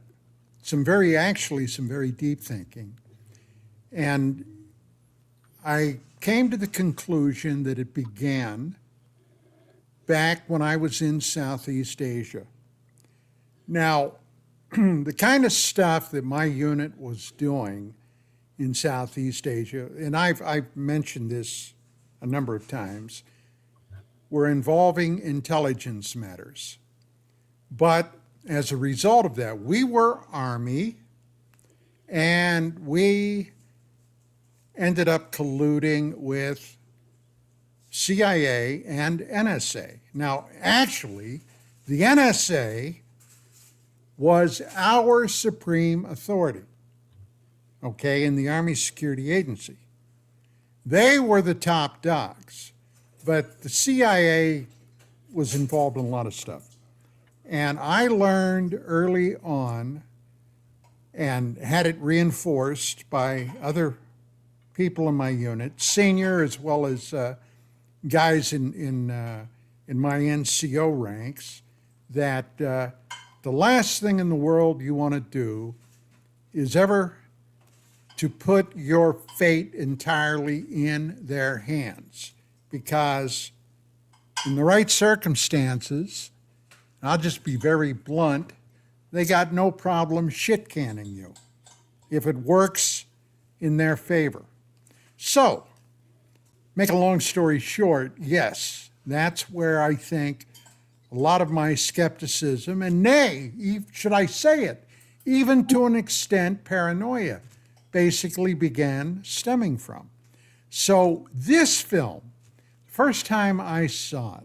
Some very deep thinking. And I came to the conclusion that it began back when I was in Southeast Asia. Now, the kind of stuff that my unit was doing in Southeast Asia, and I've mentioned this a number of times, were involving intelligence matters. But as a result of that, we were Army, and we ended up colluding with CIA and NSA. Now, actually, the NSA was our supreme authority, okay, in the Army Security Agency. They were the top dogs, but the CIA was involved in a lot of stuff. And I learned early on, and had it reinforced by other people in my unit, senior as well as guys in my NCO ranks, that the last thing in the world you want to do is ever to put your fate entirely in their hands, because in the right circumstances, I'll just be very blunt, they got no problem shit-canning you if it works in their favor. So, make a long story short, yes, that's where I think a lot of my skepticism, and nay, should I say it, even to an extent paranoia, basically began stemming from. So this film, first time I saw it,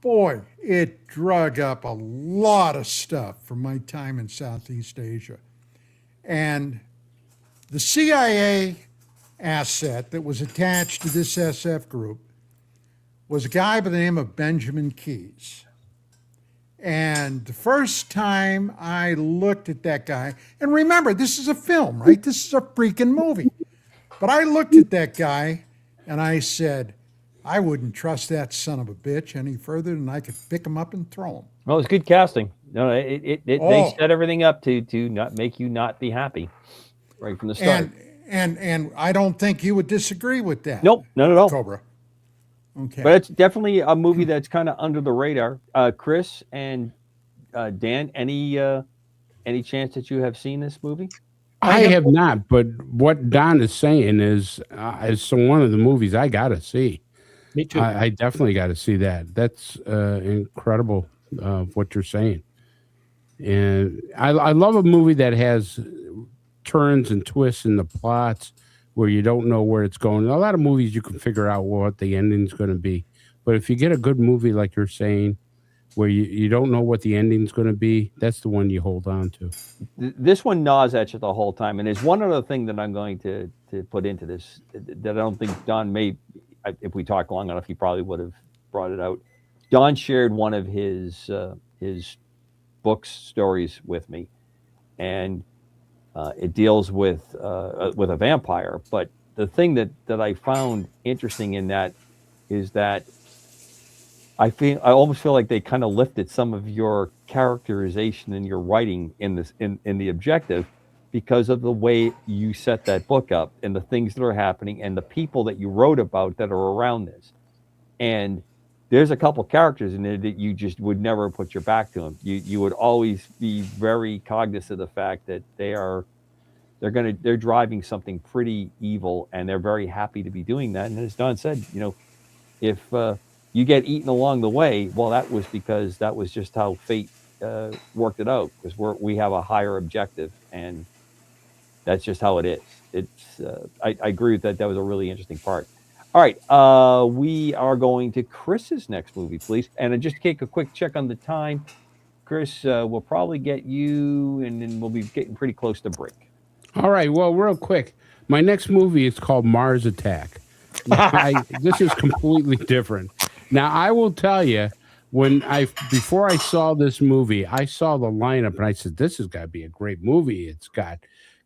boy, it drug up a lot of stuff from my time in Southeast Asia. And the CIA asset that was attached to this SF group was a guy by the name of Benjamin Keyes. And the first time I looked at that guy, and remember, this is a film, right? This is a freaking movie. But I looked at that guy and I said, I wouldn't trust that son of a bitch any further than I could pick him up and throw him. Well, it's good casting. No, they set everything up to not make you not be happy right from the start. And I don't think you would disagree with that. Nope, not at all. Cobra. Okay. But it's definitely a movie that's kind of under the radar. Chris and Dan, any chance that you have seen this movie? I have not, but what Don is saying is one of the movies I got to see. Me too. I definitely got to see that. That's incredible what you're saying. And I love a movie that has turns and twists in the plots where you don't know where it's going. A lot of movies you can figure out what the ending's going to be. But if you get a good movie like you're saying, where you don't know what the ending's going to be, that's the one you hold on to. This one gnaws at you the whole time. And there's one other thing that I'm going to put into this that I don't think Don may, if we talked long enough, he probably would have brought it out. Don shared one of his books stories with me, and it deals with a vampire. But the thing that I found interesting in that is that I almost feel like they kind of lifted some of your characterization in your writing in the objective, because of the way you set that book up and the things that are happening and the people that you wrote about that are around this. And there's a couple characters in there that you just would never put your back to them. You would always be very cognizant of the fact that they're driving something pretty evil, and they're very happy to be doing that. And as Don said, if you get eaten along the way, well, that was because that was just how fate worked it out, because we have a higher objective, and that's just how it is. It's I agree with that. That was a really interesting part. All right, we are going to Chris's next movie, please. And just take a quick check on the time. Chris, we'll probably get you, and then we'll be getting pretty close to break. All right, well, real quick. My next movie is called Mars Attack. This is completely different. Now, I will tell you, before I saw this movie, I saw the lineup, and I said, this has got to be a great movie. It's got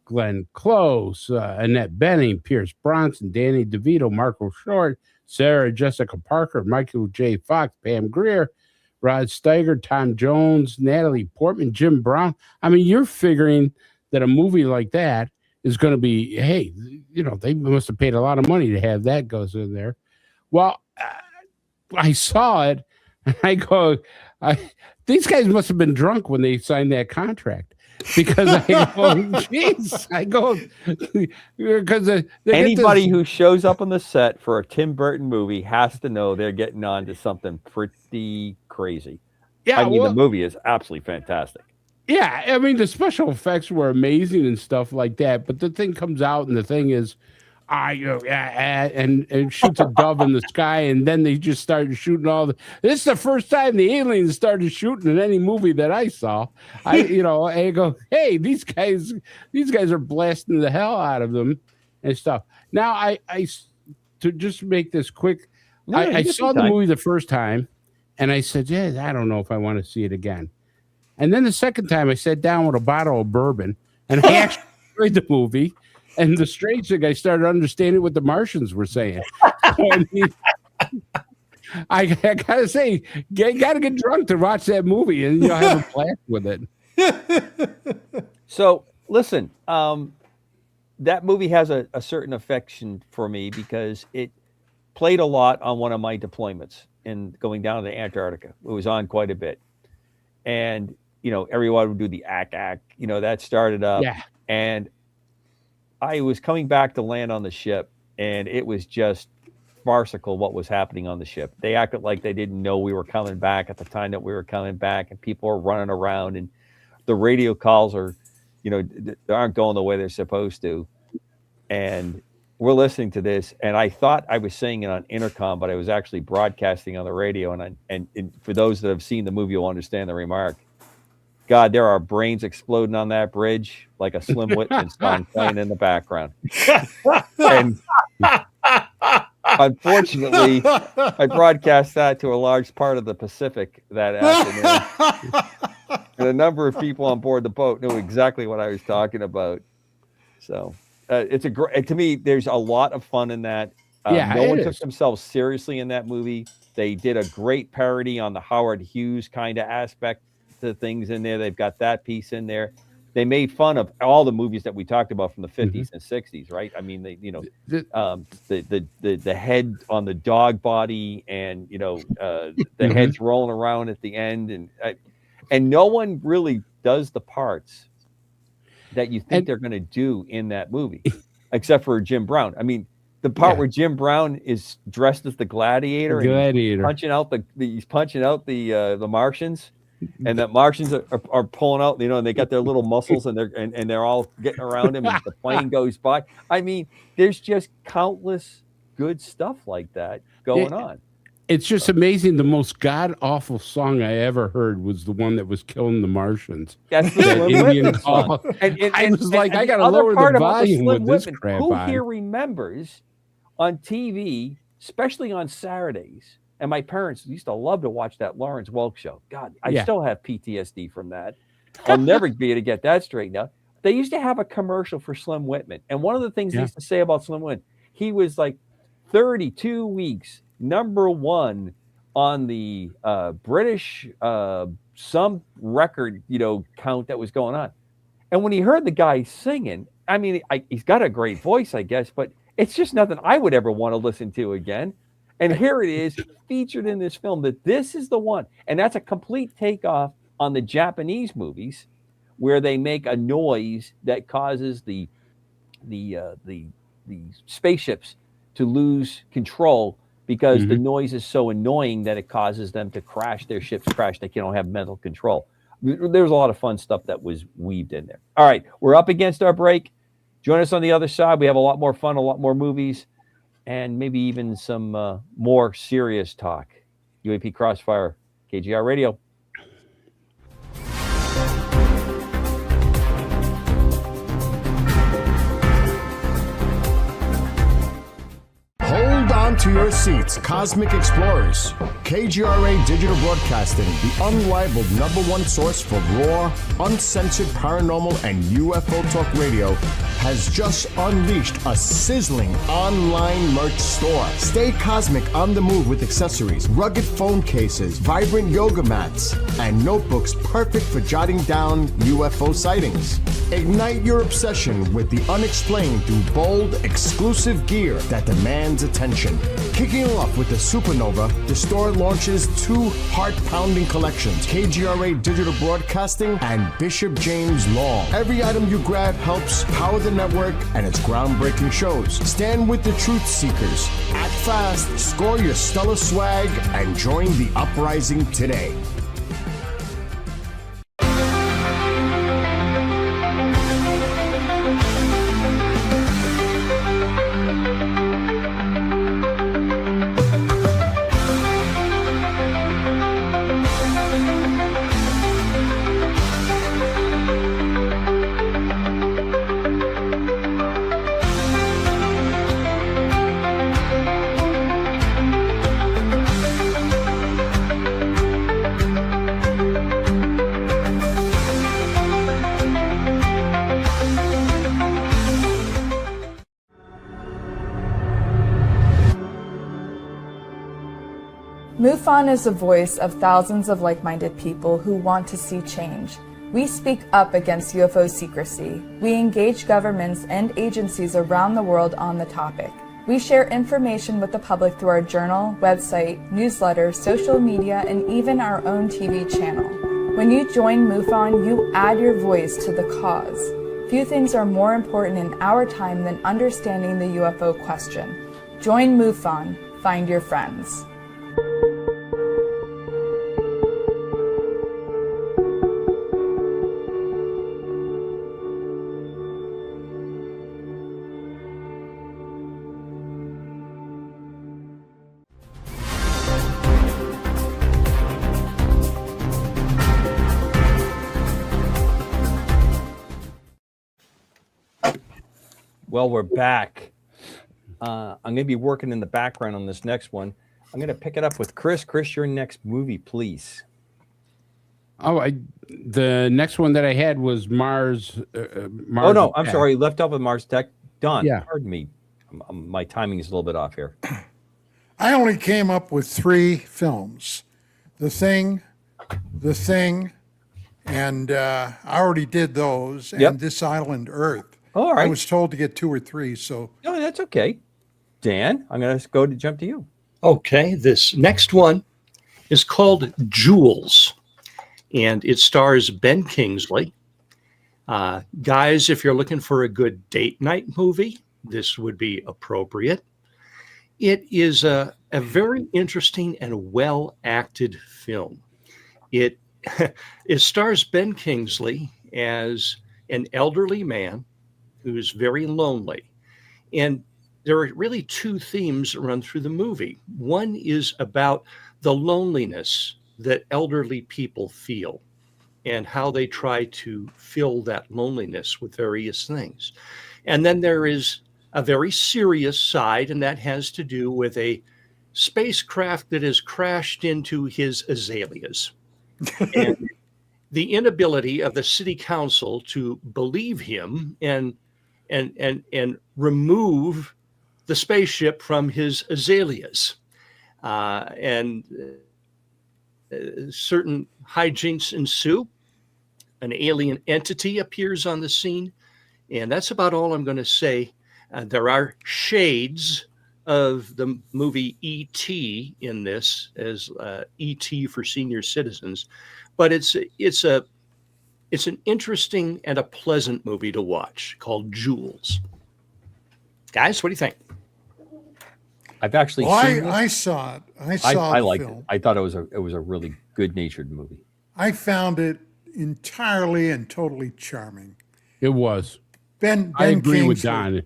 Glenn Close, Annette Bening, Pierce Bronson, Danny DeVito, Marco Short, Sarah Jessica Parker, Michael J. Fox, Pam Grier, Rod Steiger, Tom Jones, Natalie Portman, Jim Brown. I mean, you're figuring that a movie like that is going to be, hey, they must have paid a lot of money to have that goes in there. Well, I saw it, and I go, these guys must have been drunk when they signed that contract. Because I go, jeez, because anybody who shows up on the set for a Tim Burton movie has to know they're getting on to something pretty crazy. Yeah, the movie is absolutely fantastic. Yeah, I mean, the special effects were amazing and stuff like that, but the thing comes out, and the thing is, and shoots a dove in the sky, and then they just started shooting this is the first time the aliens started shooting in any movie that I saw. I go, hey, these guys are blasting the hell out of them and stuff. Now, I to just make this quick, I saw the movie the first time, and I said, yeah, I don't know if I want to see it again. And then the second time, I sat down with a bottle of bourbon, and I actually enjoyed the movie. And the strange thing, I started understanding what the Martians were saying. I gotta say, gotta get drunk to watch that movie, and you'll have a blast with it. So, listen, that movie has a certain affection for me because it played a lot on one of my deployments in going down to Antarctica. It was on quite a bit, and everyone would do the ack. That started up, and I was coming back to land on the ship, and it was just farcical what was happening on the ship. They acted like they didn't know we were coming back at the time that we were coming back, and people are running around, and the radio calls are, they aren't going the way they're supposed to. And we're listening to this, and I thought I was saying it on intercom, but I was actually broadcasting on the radio. And for those that have seen the movie, you'll understand the remark. God, there are brains exploding on that bridge like a Slim Whitman song playing in the background. And unfortunately, I broadcast that to a large part of the Pacific that afternoon. And a number of people on board the boat knew exactly what I was talking about. So it's to me, there's a lot of fun in that. No one took themselves seriously in that movie. They did a great parody on the Howard Hughes kind of aspect to things in there. They've got that piece in there. They made fun of all the movies that we talked about from the 50s and 60s, right? I mean, the head on the dog body, and the heads rolling around at the end, and no one really does the parts that you think they're going to do in that movie, except for Jim Brown. I mean, the part where Jim Brown is dressed as the gladiator, and he's punching out the Martians. and that Martians are pulling out, and they got their little muscles, and they're all getting around him, and the plane goes by. I mean, there's just countless good stuff like that going on. It's just amazing. The most god awful song I ever heard was the one that was killing the Martians. That's the Slim Whitman song. I was like, I got to lower the volume with this crap Who on. here remembers on TV, especially on Saturdays? And my parents used to love to watch that Lawrence Welk show. God, I still have PTSD from that. I'll never be able to get that straightened out. They used to have a commercial for Slim Whitman. And one of the things they used to say about Slim Whitman, he was like 32 weeks, #1 on the British some record, count that was going on. And when he heard the guy singing, I mean, he's got a great voice, I guess, but it's just nothing I would ever want to listen to again. And here it is featured in this film that this is the one. And that's a complete takeoff on the Japanese movies where they make a noise that causes the spaceships to lose control because the noise is so annoying that it causes them to crash. Their ships crash. They don't have mental control. There's a lot of fun stuff that was weaved in there. All right, we're up against our break. Join us on the other side. We have a lot more fun, a lot more movies, and maybe even some more serious talk. UAP Crossfire, KGR Radio. Hold on to your seats, Cosmic Explorers. KGRA Digital Broadcasting, the unrivaled #1 source for raw, uncensored paranormal and UFO talk radio, has just unleashed a sizzling online merch store. Stay cosmic on the move with accessories, rugged phone cases, vibrant yoga mats, and notebooks perfect for jotting down UFO sightings. Ignite your obsession with the unexplained through bold, exclusive gear that demands attention. Kicking off with the Supernova, the store launches 2 heart-pounding collections, KGRA Digital Broadcasting and Bishop James Long. Every item you grab helps power the network and its groundbreaking shows. Stand with the truth seekers. Act fast, score your stellar swag, and join the uprising today. MUFON is the voice of thousands of like-minded people who want to see change. We speak up against UFO secrecy. We engage governments and agencies around the world on the topic. We share information with the public through our journal, website, newsletter, social media, and even our own TV channel. When you join MUFON, you add your voice to the cause. Few things are more important in our time than understanding the UFO question. Join MUFON. Find your friends. Well, we're back. I'm going to be working in the background on this next one. I'm going to pick it up with Chris. Chris, your next movie, please. The next one that I had was Mars. Oh, no, I'm sorry. Left off with Mars Tech. Don, Yeah. pardon me. My timing is a little bit off here. I only came up with 3 films. The Thing, and I already did those, and Yep. This Island Earth. All right. I was told to get 2 or 3, so No, that's okay. Dan, I'm going to jump to you. Okay, this next one is called Jewels, and it stars Ben Kingsley. Guys, if you're looking for a good date night movie, this would be appropriate. It is a very interesting and well-acted film. It It stars Ben Kingsley as an elderly man who's very lonely. And there are really two themes that run through the movie. One is about the loneliness that elderly people feel and how they try to fill that loneliness with various things. And then there is a very serious side, and that has to do with a spacecraft that has crashed into his azaleas. And the inability of the city council to believe him and remove the spaceship from his azaleas. And certain hijinks ensue. An alien entity appears on the scene. And that's about all I'm going to say. There are shades of the movie E.T. in this, as E.T. for senior citizens. But it's an interesting and a pleasant movie to watch called Jules. Guys, what do you think? I've actually Well, seen this. I saw it. I saw the liked film. it. I thought it was a really good natured movie. I found it entirely and totally charming. It was. Ben I agree with Kingsley. Don.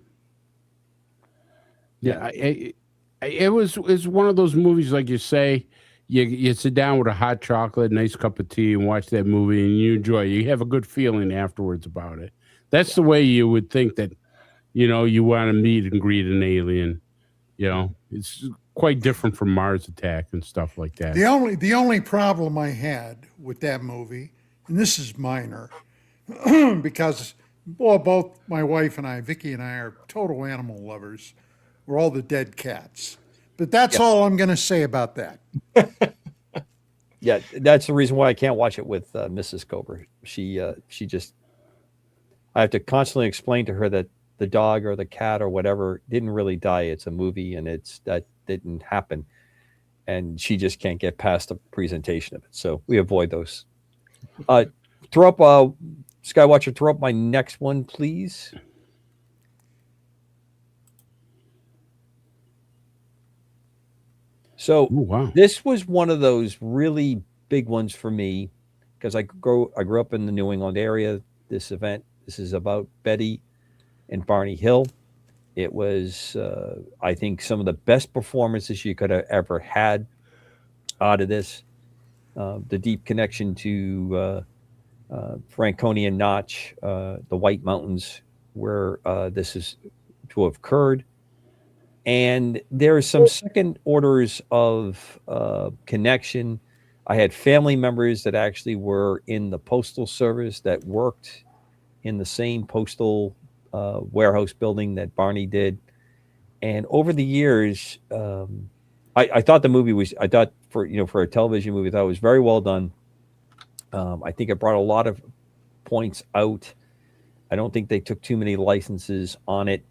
Yeah, it was one of those movies, like you say, you sit down with a hot chocolate, nice cup of tea, and watch that movie, and you enjoy it. You have a good feeling afterwards about it. That's the way you would think that, you want to meet and greet an alien. It's quite different from Mars Attack and stuff like that. The only problem I had with that movie, and this is minor, because both my wife and I, Vicky and I, are total animal lovers. We're all the dead cats. But that's all I'm going to say about that. Yeah, that's the reason why I can't watch it with Mrs. Cobra. She just, I have to constantly explain to her that the dog or the cat or whatever didn't really die. It's a movie, and that didn't happen. And she just can't get past the presentation of it. So we avoid those. Throw up, Skywatcher, throw up my next one, please. So This was one of those really big ones for me because I grew up in the New England area. This is about Betty and Barney Hill. It was, I think, some of the best performances you could have ever had out of this. The deep connection to Franconian Notch, the White Mountains, where this is to have occurred. And there are some second orders of connection. I had family members that actually were in the postal service that worked in the same postal warehouse building that Barney did. And over the years, I thought the movie was, for a television movie, I thought it was very well done. I think it brought a lot of points out. I don't think they took too many licenses on it.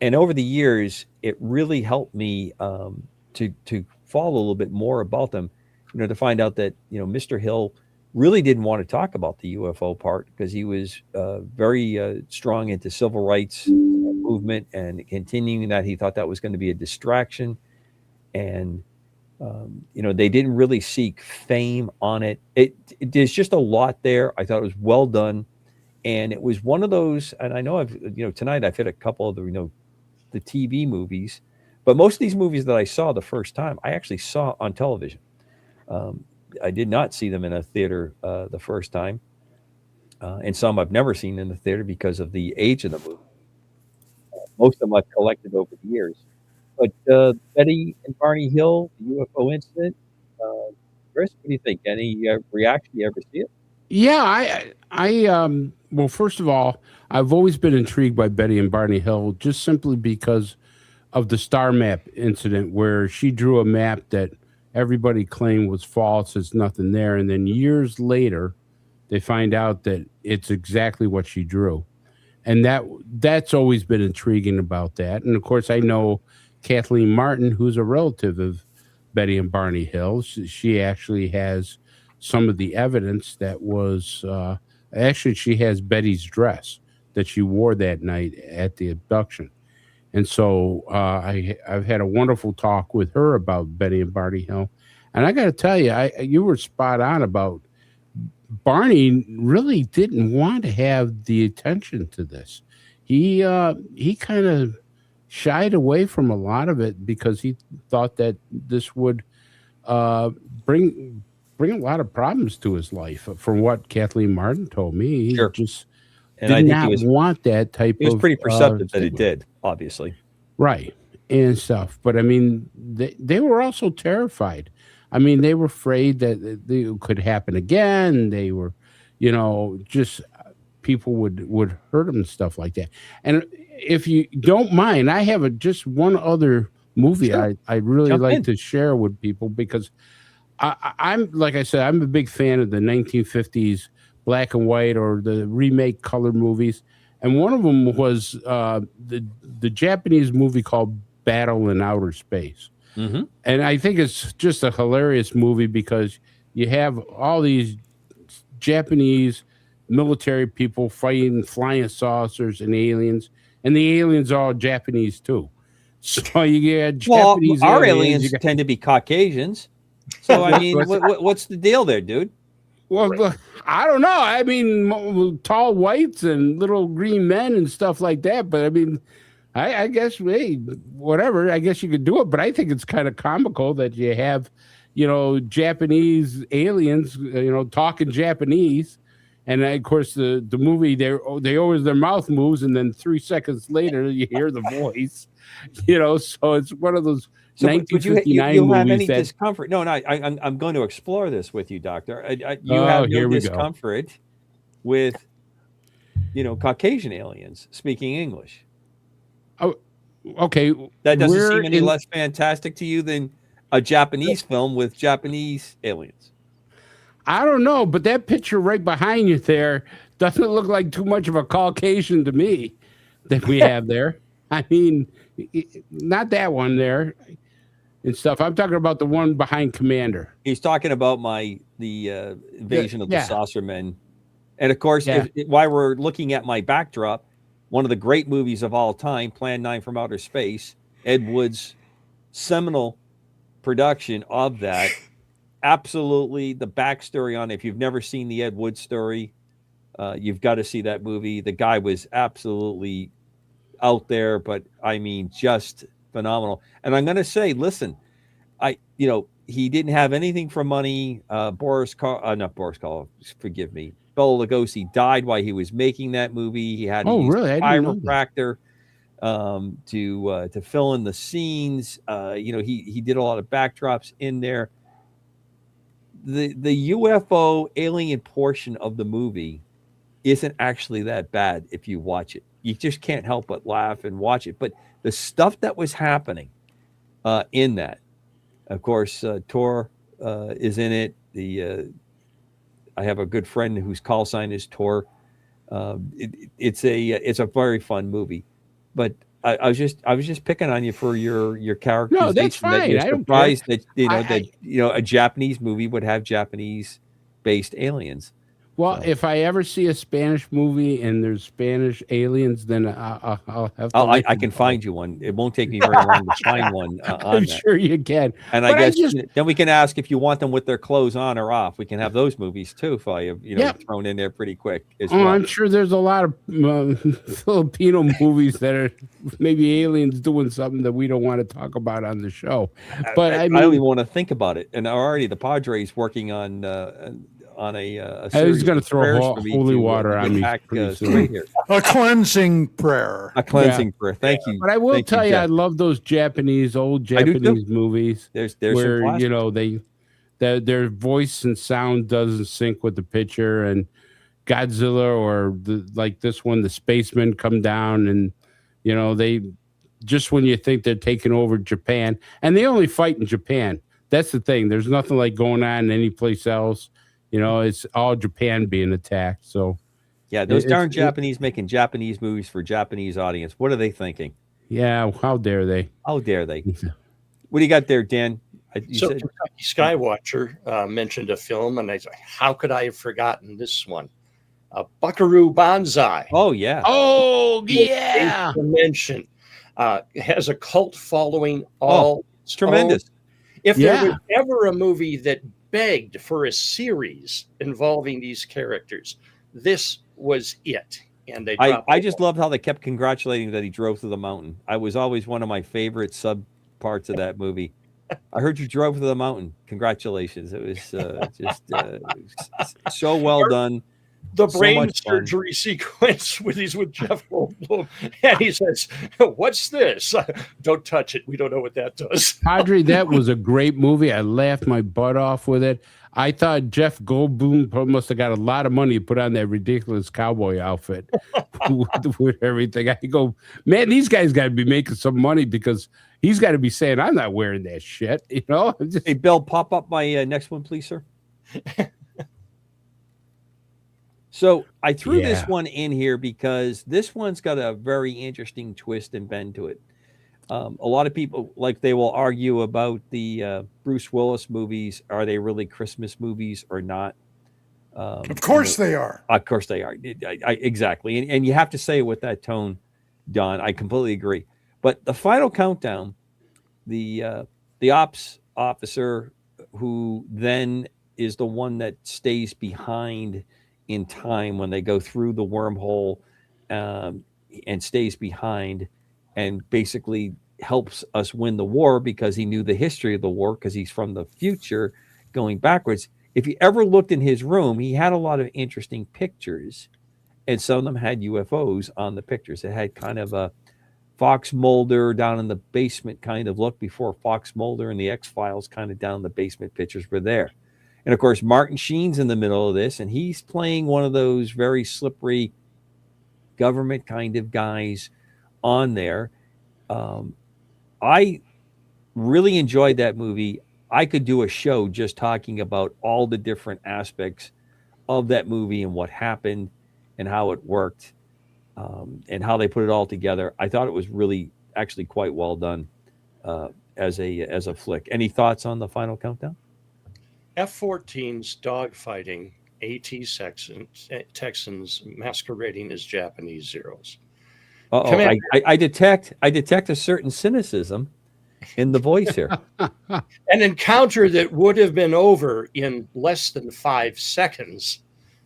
And over the years, it really helped me to follow a little bit more about them, to find out that, Mr. Hill really didn't want to talk about the UFO part because he was very strong into civil rights movement and continuing that. He thought that was going to be a distraction. And, they didn't really seek fame on it. There's just a lot there. I thought it was well done. And it was one of those, and I know tonight I've hit a couple of the TV movies, but most of these movies that I saw the first time, I actually saw on television. I did not see them in a theater the first time. And some I've never seen in the theater because of the age of the movie. Most of them I've collected over the years. But Betty and Barney Hill, the UFO incident, Chris, what do you think? Any reaction? You ever see it? Yeah, well, first of all, I've always been intrigued by Betty and Barney Hill just simply because of the star map incident where she drew a map that everybody claimed was false. There's nothing there. And then years later, they find out that it's exactly what she drew. And that's always been intriguing about that. And of course, I know Kathleen Martin, who's a relative of Betty and Barney Hill. She actually has some of the evidence that was actually she has Betty's dress that she wore that night at the abduction. And so I've had a wonderful talk with her about Betty and Barney Hill. And I got to tell you, you were spot on about Barney really didn't want to have the attention to this. He kind of shied away from a lot of it because he thought that this would bring a lot of problems to his life. From what Kathleen Martin told me, he just and did I think not want that type of. He was pretty perceptive that it did, obviously. Right. And stuff. But I mean, they were also terrified. I mean, they were afraid that it could happen again. They were, just people would hurt them and stuff like that. And if you don't mind, I have just one other movie I really like to share with people, because I'm, like I said, I'm a big fan of the 1950s black and white or the remake color movies. And one of them was the Japanese movie called Battle in Outer Space. Mm-hmm. And I think it's just a hilarious movie because you have all these Japanese military people fighting flying saucers and aliens, and the aliens are all Japanese too. So you get Japanese our aliens tend to be Caucasians. So I mean, what's the deal there, dude? Well, I don't know. I mean, tall whites and little green men and stuff like that. But I mean, I guess, hey, whatever. I guess you could do it. But I think it's kind of comical that you have, Japanese aliens, talking Japanese. And of course, the movie, they always, their mouth moves. And then 3 seconds later, you hear the voice, so it's one of those. So, would you have any that, discomfort? No, I'm going to explore this with you, Doctor. You have no discomfort with, Caucasian aliens speaking English. Oh, okay. That doesn't seem any less fantastic to you than a Japanese film with Japanese aliens. I don't know, but that picture right behind you there doesn't look like too much of a Caucasian to me that we have there. I mean, not that one there. And stuff. I'm talking about the one behind Commander. He's talking about the invasion of the saucer men. And of course, while we're looking at my backdrop, one of the great movies of all time, Plan 9 from Outer Space, Ed Wood's seminal production of that. Absolutely the backstory on it. If you've never seen the Ed Wood story, you've got to see that movie. The guy was absolutely out there, but I mean, just phenomenal. And I'm going to say, listen, he didn't have anything for money. Not Boris Karloff, forgive me. Bela Lugosi died while he was making that movie. He had a chiropractor to fill in the scenes. He did a lot of backdrops in there. The UFO alien portion of the movie isn't actually that bad if you watch it. You just can't help but laugh and watch it. But the stuff that was happening in that, of course, Tor is in it. I have a good friend whose call sign is Tor. It's a very fun movie, but I was just picking on you for your character. No, that's fine. I'm surprised that a Japanese movie would have Japanese-based aliens. Well, if I ever see a Spanish movie and there's Spanish aliens, then I'll have to. I can find you one. It won't take me very long to find one. I'm sure you can. And I guess then we can ask if you want them with their clothes on or off. We can have those movies too for you, thrown in there pretty quick. Well. I'm sure there's a lot of Filipino movies that are maybe aliens doing something that we don't want to talk about on the show. But I don't even want to think about it. And already the Padres working on a he's going to throw holy water on me. A cleansing prayer. A cleansing prayer. Thank you. But I will tell you, I love those old Japanese movies. There's where their voice and sound doesn't sync with the picture, and Godzilla or like this one, the spacemen come down, and they just when you think they're taking over Japan, and they only fight in Japan. That's the thing. There's nothing like going on any place else. It's all Japan being attacked. So, yeah, those darn Japanese making Japanese movies for Japanese audience. What are they thinking? Yeah, how dare they? How dare they? What do you got there, Dan? Kentucky Skywatcher mentioned a film, and I said, how could I have forgotten this one? Buckaroo Banzai. Oh, yeah. Oh, yeah. Dimension. Has a cult following. It's tremendous. If there was ever a movie that begged for a series involving these characters. This was it. And they dropped I just loved how they kept congratulating that he drove through the mountain. I was always one of my favorite sub parts of that movie. I heard you drove through the mountain. Congratulations. It was just so well done. The So brain much fun. surgery sequence with Jeff Goldblum, and he says, "What's this? Don't touch it. We don't know what that does." Padre, that was a great movie. I laughed my butt off with it. I thought Jeff Goldblum must have got a lot of money to put on that ridiculous cowboy outfit with everything. I go, man, these guys got to be making some money because he's got to be saying, I'm not wearing that shit. You know? Hey, Bill, pop up my next one, please, sir. So I threw this one in here because this one's got a very interesting twist and bend to it. A lot of people, like, they will argue about the Bruce Willis movies. Are they really Christmas movies or not? Of course they are. Of course they are. Exactly. And you have to say it with that tone, Don. I completely agree. But the final countdown, the ops officer who then is the one that stays behind in time when they go through the wormhole and stays behind and basically helps us win the war because he knew the history of the war because he's from the future going backwards. If you ever looked in his room, he had a lot of interesting pictures, and some of them had UFOs on the pictures. It had kind of a Fox Mulder down in the basement kind of look before Fox Mulder and the X-Files kind of down in the basement pictures were there. And of course, Martin Sheen's in the middle of this, and he's playing one of those very slippery government kind of guys on there. I really enjoyed that movie. I could do a show just talking about all the different aspects of that movie and what happened and how it worked and how they put it all together. I thought it was really actually quite well done as a flick. Any thoughts on the final countdown? F-14's dogfighting AT Texans masquerading as Japanese Zeros. I detect a certain cynicism in the voice here. An encounter that would have been over in less than 5 seconds.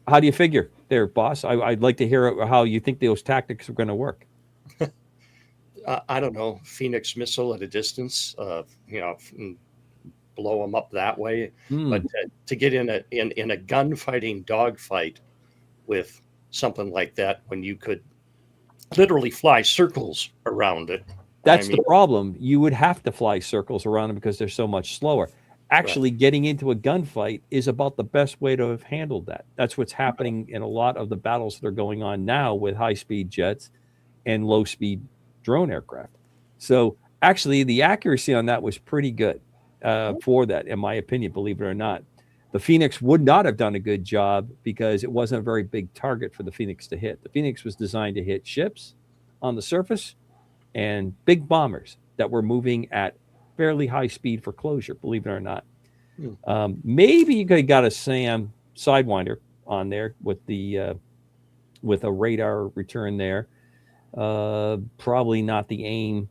How do you figure there, boss? I'd like to hear how you think those tactics are going to work. I don't know, Phoenix missile at a distance, blow them up that way. But to get in a gunfighting dogfight with something like that, when you could literally fly circles around it. That's the problem. You would have to fly circles around them because they're so much slower. Actually, getting into a gunfight is about the best way to have handled that. That's what's happening in a lot of the battles that are going on now with high-speed jets and low-speed drone aircraft. So actually, the accuracy on that was pretty good for that, in my opinion, believe it or not. The Phoenix would not have done a good job because it wasn't a very big target for the Phoenix to hit. The Phoenix was designed to hit ships on the surface and big bombers that were moving at fairly high speed for closure, believe it or not. Maybe you could have got a SAM Sidewinder on there with the with a radar return there. Probably not the AIM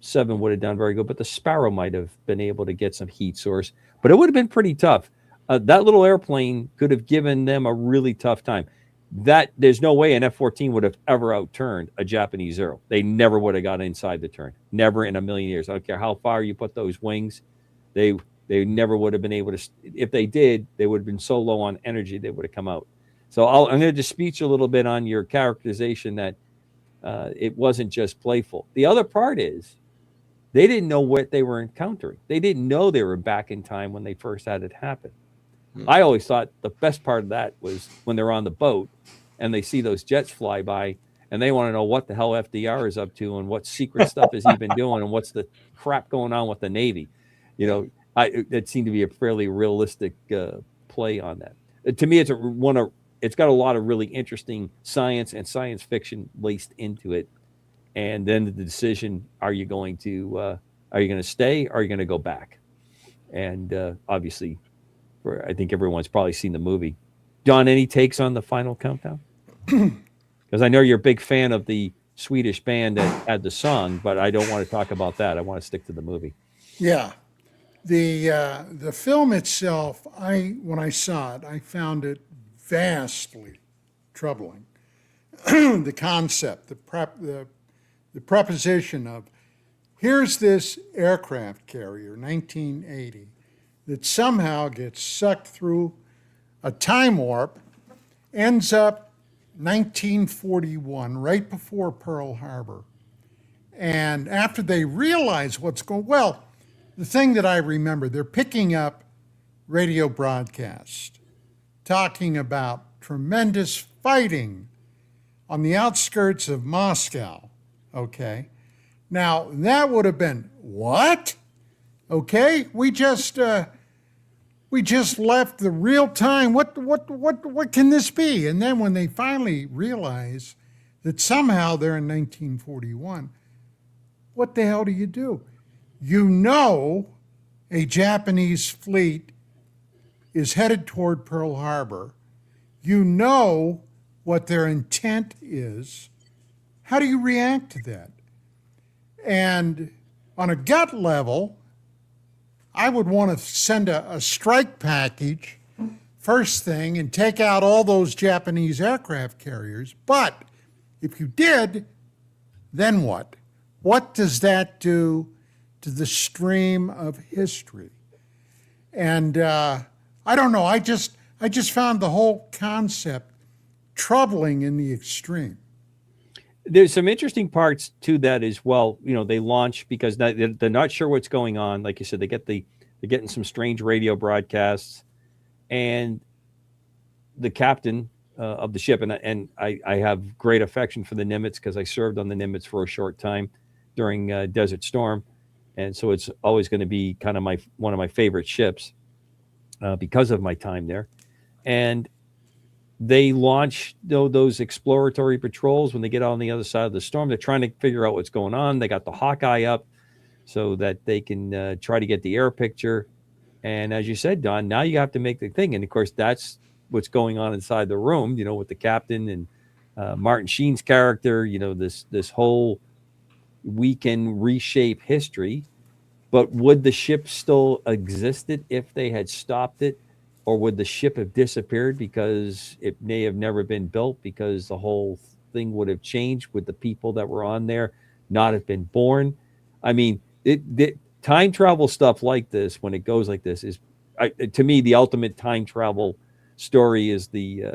7 would have done very good, but the Sparrow might have been able to get some heat source, but it would have been pretty tough. That little airplane could have given them a really tough time. That there's no way an F-14 would have ever outturned a Japanese Zero. They never would have got inside the turn. Never in a million years. I don't care how far you put those wings. They never would have been able to. If they did, they would have been so low on energy they would have come out. So I'm going to dispute you a little bit on your characterization that it wasn't just playful. The other part is they didn't know what they were encountering. They didn't know they were back in time when they first had it happen. I always thought the best part of that was when they're on the boat and they see those jets fly by and they want to know what the hell FDR is up to and what secret stuff is he been doing and what's the crap going on with the Navy. It seemed to be a fairly realistic play on that. To me, it's got a lot of really interesting science and science fiction laced into it. And then the decision, are you going to stay or are you going to go back? And obviously, I think everyone's probably seen the movie. Don, any takes on the final countdown? Because I know you're a big fan of the Swedish band that had the song, but I don't want to talk about that. I want to stick to the movie. Yeah. The film itself, when I saw it, I found it vastly troubling. The concept, the proposition of here's this aircraft carrier, 1980, that somehow gets sucked through a time warp, ends up 1941, right before Pearl Harbor. And after they realize what's going, well, the thing that I remember, they're picking up radio broadcast talking about tremendous fighting on the outskirts of Moscow. Okay. Now that would have been what? Okay. We just left the real time. What can this be? And then when they finally realize that somehow they're in 1941, what the hell do? You know, a Japanese fleet is headed toward Pearl Harbor. You know what their intent is. How do you react to that? And on a gut level, I would want to send a strike package first thing and take out all those Japanese aircraft carriers. But if you did, then what? What does that do to the stream of history? And I don't know. I just found the whole concept troubling in the extreme. There's some interesting parts to that as well. You know, they launch because they're not sure what's going on. Like you said, they're getting some strange radio broadcasts, and the captain of the ship, and I have great affection for the Nimitz because I served on the Nimitz for a short time during Desert Storm, and so it's always going to be kind of one of my favorite ships because of my time there. And they launch those exploratory patrols when they get on the other side of the storm. They're trying to figure out what's going on. They got the Hawkeye up so that they can try to get the air picture. And as you said, Don, now you have to make the thing. And of course, that's what's going on inside the room, you know, with the captain and Martin Sheen's character, you know, this whole we can reshape history. But would the ship still existed if they had stopped it? Or would the ship have disappeared because it may have never been built because the whole thing would have changed? Would the people that were on there not have been born? I mean, time travel stuff like this, when it goes like this, is to me the ultimate time travel story is the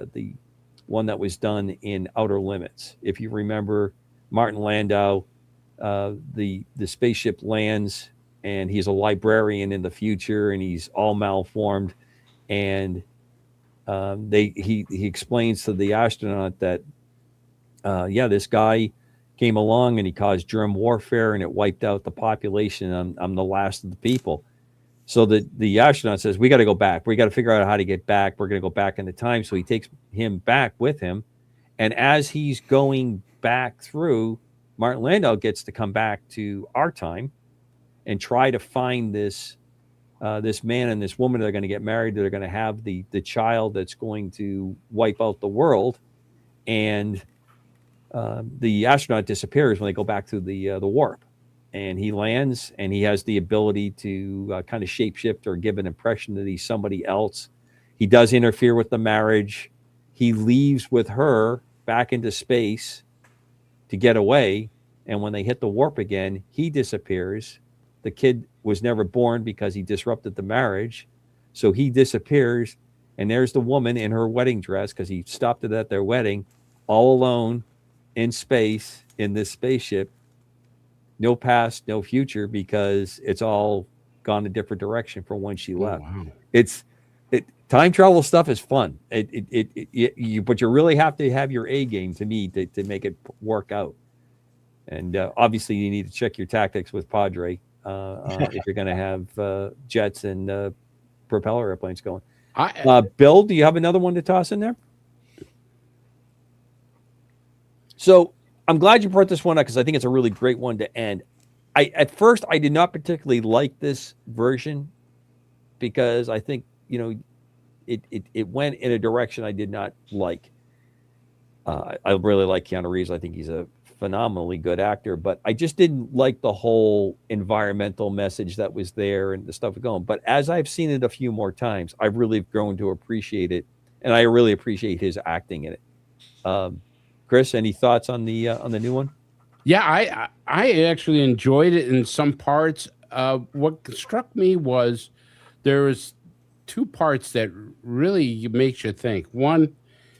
one that was done in Outer Limits. If you remember, Martin Landau, the spaceship lands and he's a librarian in the future and he's all malformed. And he explains to the astronaut that, this guy came along and he caused germ warfare and it wiped out the population. I'm the last of the people. So the astronaut says, we got to go back. We got to figure out how to get back. We're going to go back in the time. So he takes him back with him. And as he's going back through, Martin Landau gets to come back to our time and try to find this man and this woman that are going to get married, that are going to have the child that's going to wipe out the world. And the astronaut disappears when they go back to the warp. And he lands and he has the ability to kind of shapeshift or give an impression that he's somebody else. He does interfere with the marriage. He leaves with her back into space to get away. And when they hit the warp again, he disappears. The kid was never born because he disrupted the marriage. So he disappears. And there's the woman in her wedding dress because he stopped it at their wedding, all alone in space in this spaceship. No past, no future, because it's all gone a different direction from when she left. Wow. Time travel stuff is fun. But you really have to have your A game to me to make it work out. And obviously you need to check your tactics with Padre if you're going to have jets and propeller airplanes going. Bill, do you have another one to toss in there? So I'm glad you brought this one up because I think it's a really great one to end. At first, I did not particularly like this version because I think, it went in a direction I did not like. I really like Keanu Reeves. I think he's a phenomenally good actor, but I just didn't like the whole environmental message that was there and the stuff going. But as I've seen it a few more times, I've really grown to appreciate it, and I really appreciate his acting in it. Chris, any thoughts on the new one? Yeah, I actually enjoyed it in some parts. What struck me was there was two parts that really makes you think. One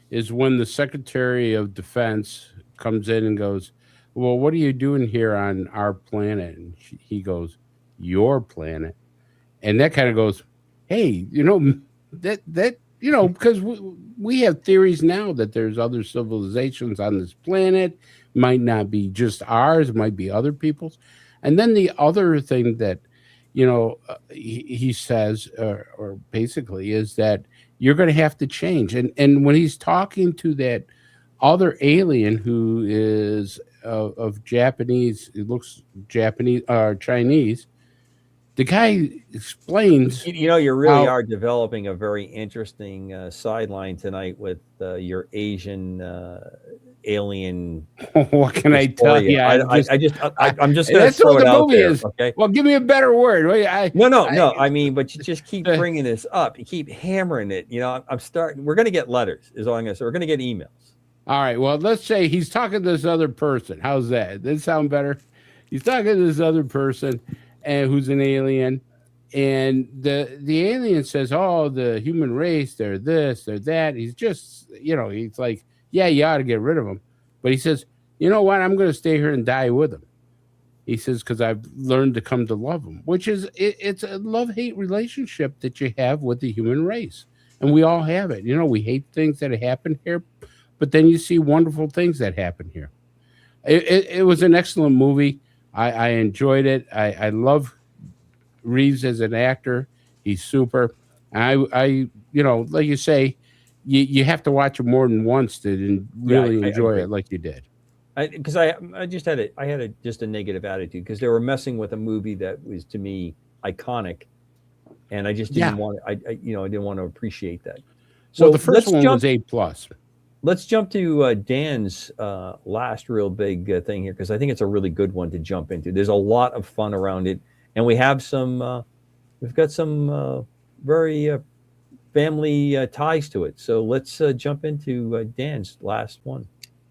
is when the Secretary of Defense comes in and goes, "Well, what are you doing here on our planet?" And he goes, "Your planet," and that kind of goes, "Hey, that because we have theories now that there's other civilizations on this planet, might not be just ours, might be other people's." And then the other thing that he says, or basically, is that you're going to have to change. And when he's talking to that other alien who is of Japanese, it looks Japanese or Chinese, the guy explains. You really are developing a very interesting sideline tonight with your Asian alien. What can I tell you? I'm just going to throw it out there. Okay. Well, give me a better word. No. I mean, but you just keep bringing this up. You keep hammering it. I'm starting. We're going to get letters. Is all I'm going to say. We're going to get emails. All right. Well, let's say he's talking to this other person. How's that? Does that sound better? He's talking to this other person, and who's an alien, and the alien says, "Oh, the human race, they're this, they're that." He's just, he's like, "Yeah, you ought to get rid of them," but he says, "You know what? I'm going to stay here and die with them." He says, "Because I've learned to come to love them," which is it's a love-hate relationship that you have with the human race, and we all have it. We hate things that happen here, but then you see wonderful things that happen here. It was an excellent movie. I enjoyed it. I love Reeves as an actor. He's super. I like you say, you have to watch it more than once to really enjoy it like you did. Because I just had a negative attitude because they were messing with a movie that was, to me, iconic, and I just didn't want. I didn't want to appreciate that. So the first one was A+. Let's jump to Dan's last real big thing here, because I think it's a really good one to jump into. There's a lot of fun around it, and we have we've got some very family ties to it. So let's jump into Dan's last one.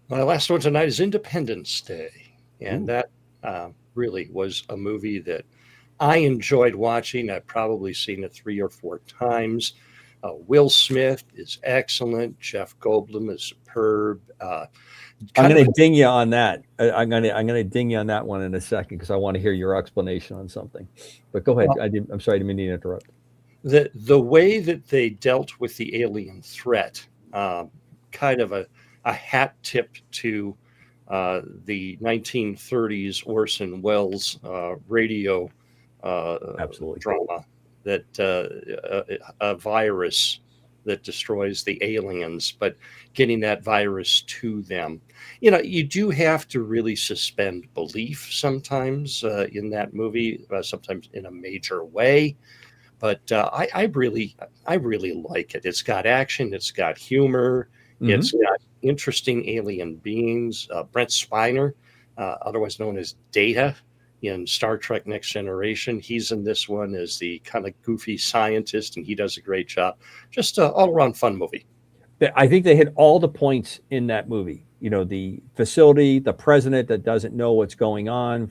My last one tonight is Independence Day, and that really was a movie that I enjoyed watching. I've probably seen it 3 or 4 times. Will Smith is excellent. Jeff Goldblum is superb. I'm going to ding you on that. I'm going to ding you on that one in a second because I want to hear your explanation on something. But go ahead. I'm sorry, I didn't mean to interrupt. The way that they dealt with the alien threat, kind of a hat tip to the 1930s Orson Welles radio drama. That a virus that destroys the aliens, but getting that virus to them. You do have to really suspend belief sometimes in that movie, sometimes in a major way. But I really like it. It's got action. It's got humor. Mm-hmm. It's got interesting alien beings. Brent Spiner, otherwise known as Data, in Star Trek Next Generation. He's in this one as the kind of goofy scientist, and he does a great job. Just an all-around fun movie. I think they hit all the points in that movie. The facility, the president that doesn't know what's going on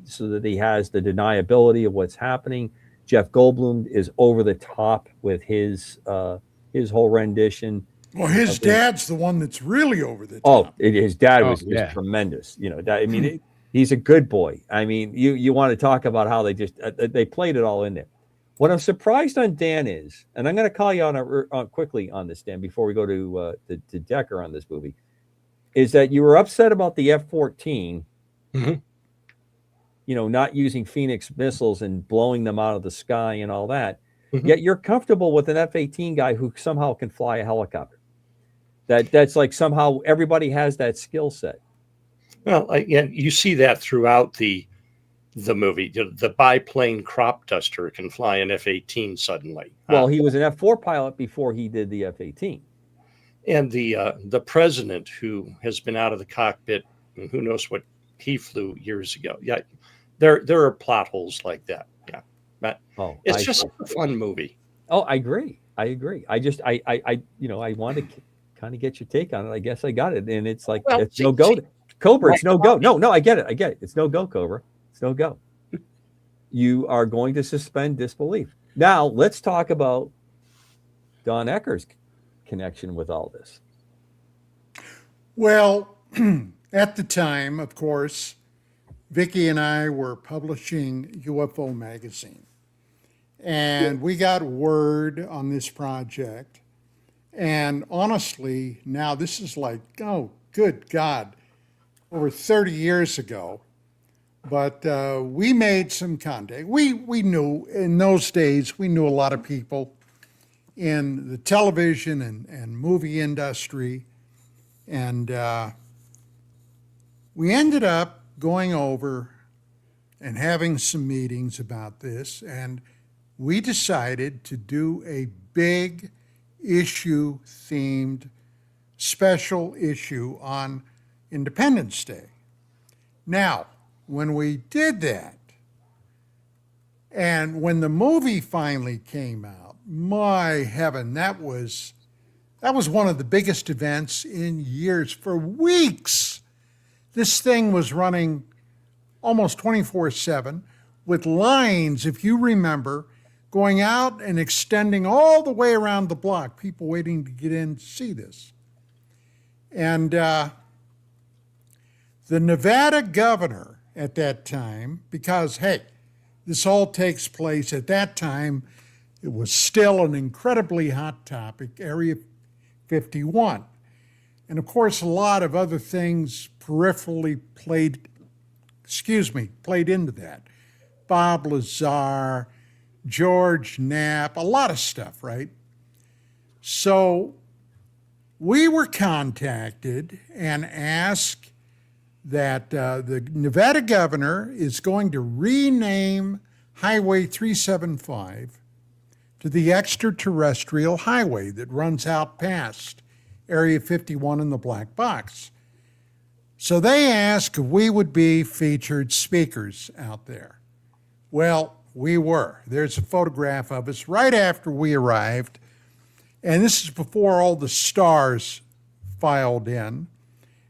so that he has the deniability of what's happening. Jeff Goldblum is over the top with his whole rendition. Well, his dad's the one that's really over the top. His dad was just tremendous. He's a good boy. I mean, you want to talk about how they just they played it all in there. What I'm surprised on Dan is, and I'm going to call you on quickly on this, Dan, before we go to Decker on this movie, is that you were upset about the F-14, not using Phoenix missiles and blowing them out of the sky and all that. Mm-hmm. Yet you're comfortable with an F-18 guy who somehow can fly a helicopter. That's like somehow everybody has that skill set. Well, you see that throughout the movie. The biplane crop duster can fly an F-18 suddenly. Well, he was an F-4 pilot before he did the F-18. And the president, who has been out of the cockpit, and who knows what he flew years ago. Yeah, there are plot holes like that. Yeah, but Oh, it's just a fun movie. Oh, I agree. I agree. I just, I want to kind of get your take on it. I guess I got it, and it's like Well, it's no go. Cobra, it's no go. No, I get it. I get it. It's no go, Cobra. It's no go. You are going to suspend disbelief. Now, let's talk about Don Ecker's connection with all this. Well, at the time, of course, Vicki and I were publishing UFO magazine, and we got word on this project. And honestly, now this is like, oh, good God, over 30 years ago. But we made some contact. We knew, in those days, we knew a lot of people in the television and movie industry. And we ended up going over and having some meetings about this. And we decided to do a big issue themed special issue on Independence Day. Now, when we did that, and when the movie finally came out, my heaven, that was one of the biggest events in years. For weeks, this thing was running almost 24/7 with lines, if you remember, going out and extending all the way around the block, people waiting to get in to see this. And the Nevada governor at that time, because, hey, this all takes place at that time, it was still an incredibly hot topic, Area 51. And of course, a lot of other things peripherally played into that. Bob Lazar, George Knapp, a lot of stuff, right? So we were contacted and asked that the Nevada governor is going to rename Highway 375 to the extraterrestrial highway that runs out past Area 51 in the black box. So they asked if we would be featured speakers out there. Well, we were. There's a photograph of us right after we arrived, and this is before all the stars filed in.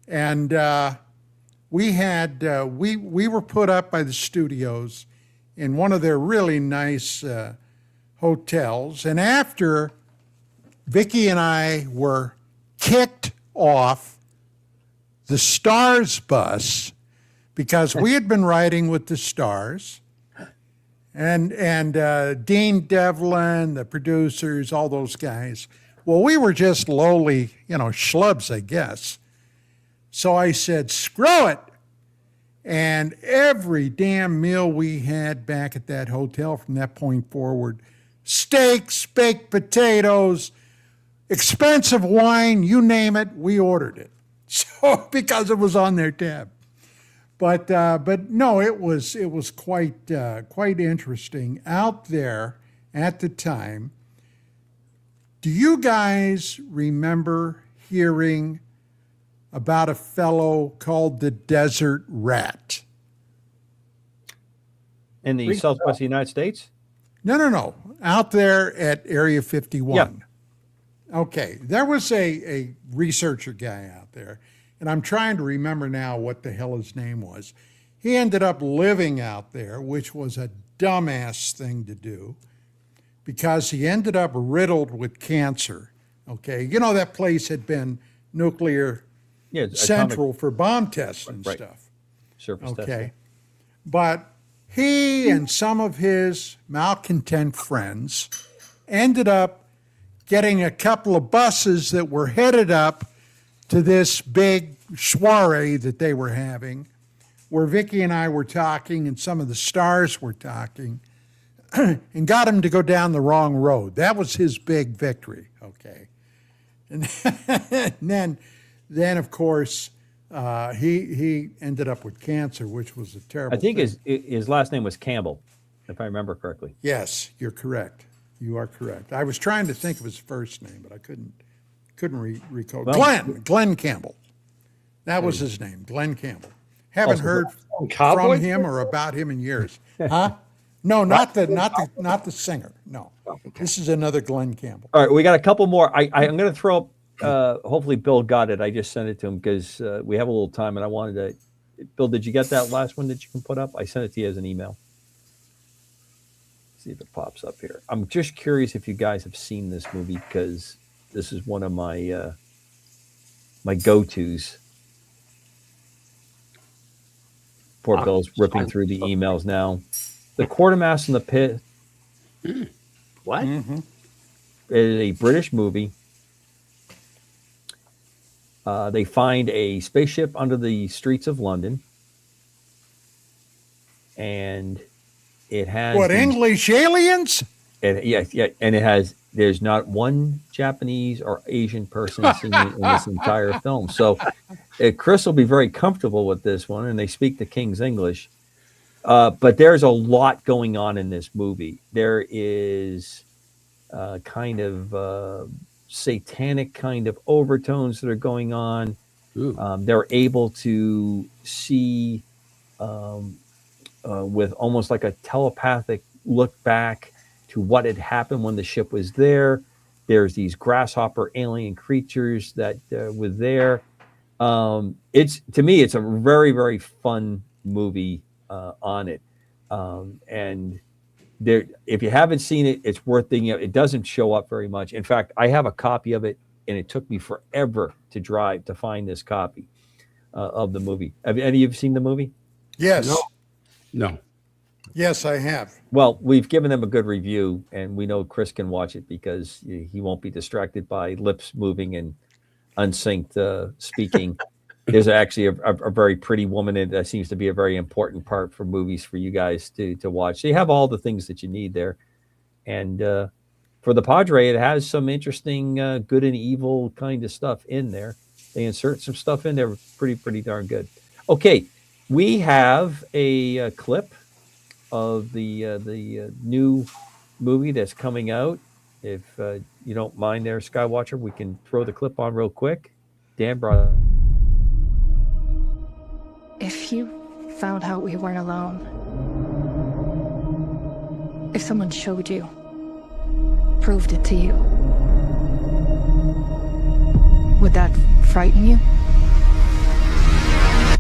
And we were put up by the studios in one of their really nice hotels. And after Vicki and I were kicked off the Stars bus, because we had been riding with the Stars, and Dean Devlin, the producers, all those guys. Well, we were just lowly, schlubs, I guess. So I said, screw it. And every damn meal we had back at that hotel from that point forward, steaks, baked potatoes, expensive wine, you name it, we ordered it. So, because it was on their tab. But no, it was quite interesting out there at the time. Do you guys remember hearing about a fellow called the Desert Rat? In the Southwest United States? No. Out there at Area 51. Yep. Okay, there was a researcher guy out there, and I'm trying to remember now what the hell his name was. He ended up living out there, which was a dumbass thing to do, because he ended up riddled with cancer. Okay, that place had been nuclear central for bomb tests and stuff. Surface okay, testing. But he and some of his malcontent friends ended up getting a couple of buses that were headed up to this big soiree that they were having, where Vicki and I were talking and some of the stars were talking, and got him to go down the wrong road. That was his big victory, okay? And then of course, he ended up with cancer, which was a terrible I think thing. his last name was Campbell, if I remember correctly. Yes, you're correct. You are correct. I was trying to think of his first name, but I couldn't Couldn't recall. Well, Glenn Campbell. That was his name, Glenn Campbell. Haven't heard Cowboy? from him or about him in years. Huh? No, not the singer. No, this is another Glenn Campbell. All right, we got a couple more. I'm going to throw up. Hopefully, Bill got it. I just sent it to him because we have a little time, and I wanted to. Bill, did you get that last one that you can put up? I sent it to you as an email. See if it pops up here. I'm just curious if you guys have seen this movie because this is one of my my go-tos. Poor Bill's ripping through the emails now. The Quartermaster in the Pit. What? Mm-hmm. It is a British movie. They find a spaceship under the streets of London, and it has English aliens? And yeah, and it has. There's not one Japanese or Asian person singing in this entire film. So, Chris will be very comfortable with this one, and they speak the King's English. But there's a lot going on in this movie. There is kind of satanic kind of overtones that are going on. They're able to see with almost like a telepathic look back to what had happened when the ship was there. There's these grasshopper alien creatures that were there. It's, to me, it's a very, very fun movie on it. And there, if you haven't seen it, it's worth thinking of. It doesn't show up very much. In fact, I have a copy of it, and it took me forever to drive to find this copy of the movie. Have any of you seen the movie? Yes. No. Yes, I have. Well, we've given them a good review, and we know Chris can watch it because he won't be distracted by lips moving and unsynced speaking. There's actually a very pretty woman, and that seems to be a very important part for movies for you guys to watch. So you have all the things that you need there. And for the Padre, it has some interesting good and evil kind of stuff in there. They insert some stuff in there pretty darn good. Okay, we have a clip of the new movie that's coming out. If you don't mind there, Skywatcher, we can throw the clip on real quick. Dan brought it. If you found out we weren't alone, if someone showed you, proved it to you, would that frighten you?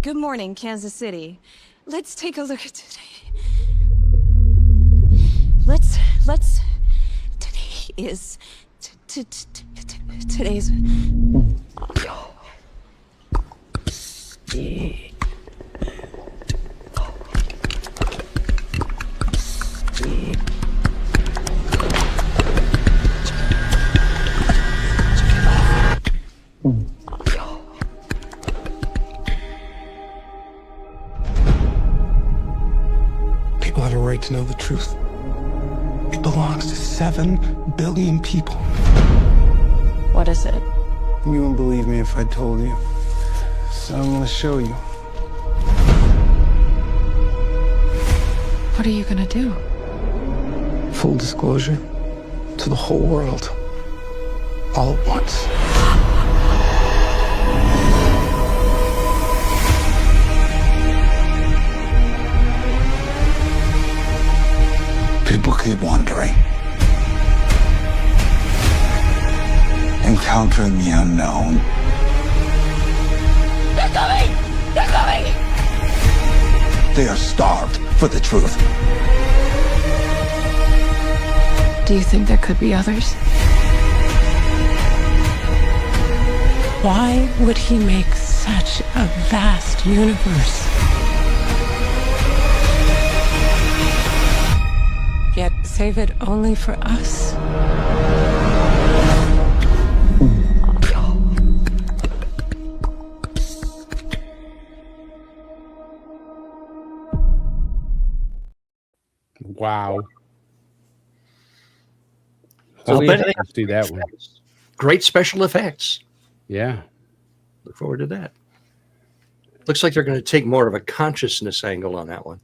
Good morning, Kansas City. Let's take a look at today. Let's. Today is. Today's. People have a right to know the truth. It belongs to 7 billion people. What is it? You wouldn't believe me if I told you. So I'm gonna show you. What are you gonna do? Full disclosure to the whole world. All at once. People keep wondering, encountering the unknown. They're coming! They're coming! They are starved for the truth. Do you think there could be others? Why would he make such a vast universe? Yet save it only for us? Wow. I'll bet I see that one. Great special effects. Yeah. Look forward to that. Looks like they're going to take more of a consciousness angle on that one.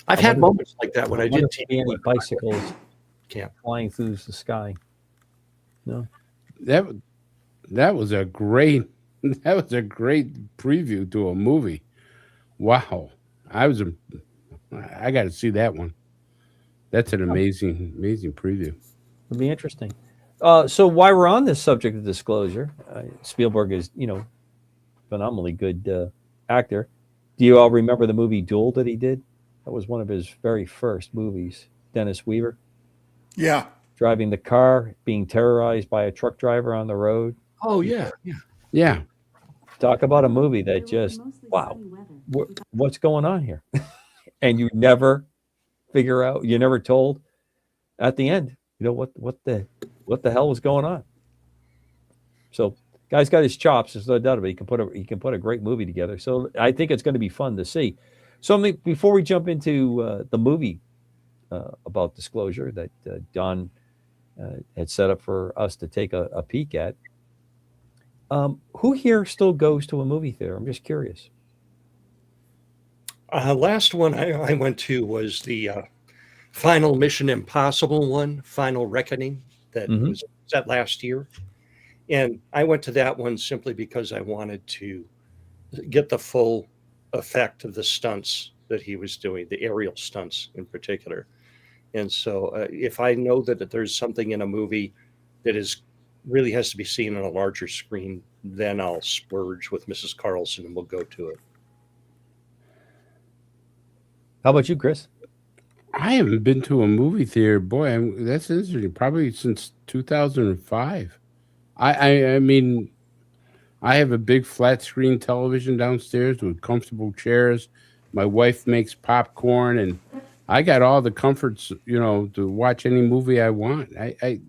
I've had moments like that when I did see any bicycles camp flying through the sky. No. That was a great preview to a movie. Wow. I got to see that one. That's an amazing preview. It'll be interesting. So while we're on this subject of disclosure, Spielberg is, phenomenally good actor. Do you all remember the movie Duel that he did? That was one of his very first movies. Dennis Weaver Yeah. driving the car, being terrorized by a truck driver on the road. Oh yeah. Yeah. Talk about a movie that just, wow, what's going on here? And you never figure out, you're never told at the end, what the hell was going on. So guy's got his chops, there's no doubt about it. He can put a great movie together. So I think it's going to be fun to see. So before we jump into the movie about disclosure that Don had set up for us to take a peek at, who here still goes to a movie theater? I'm just curious. Last one I went to was the final Mission Impossible one, Final Reckoning, that was set last year. And I went to that one simply because I wanted to get the full effect of the stunts that he was doing, the aerial stunts in particular. And so if I know that there's something in a movie that really has to be seen on a larger screen, then I'll splurge with Mrs. Carlson and we'll go to it. How about you, Chris? I haven't been to a movie theater. Boy, that's interesting. Probably since 2005. I mean, I have a big flat screen television downstairs with comfortable chairs. My wife makes popcorn, and I got all the comforts, to watch any movie I want. I'm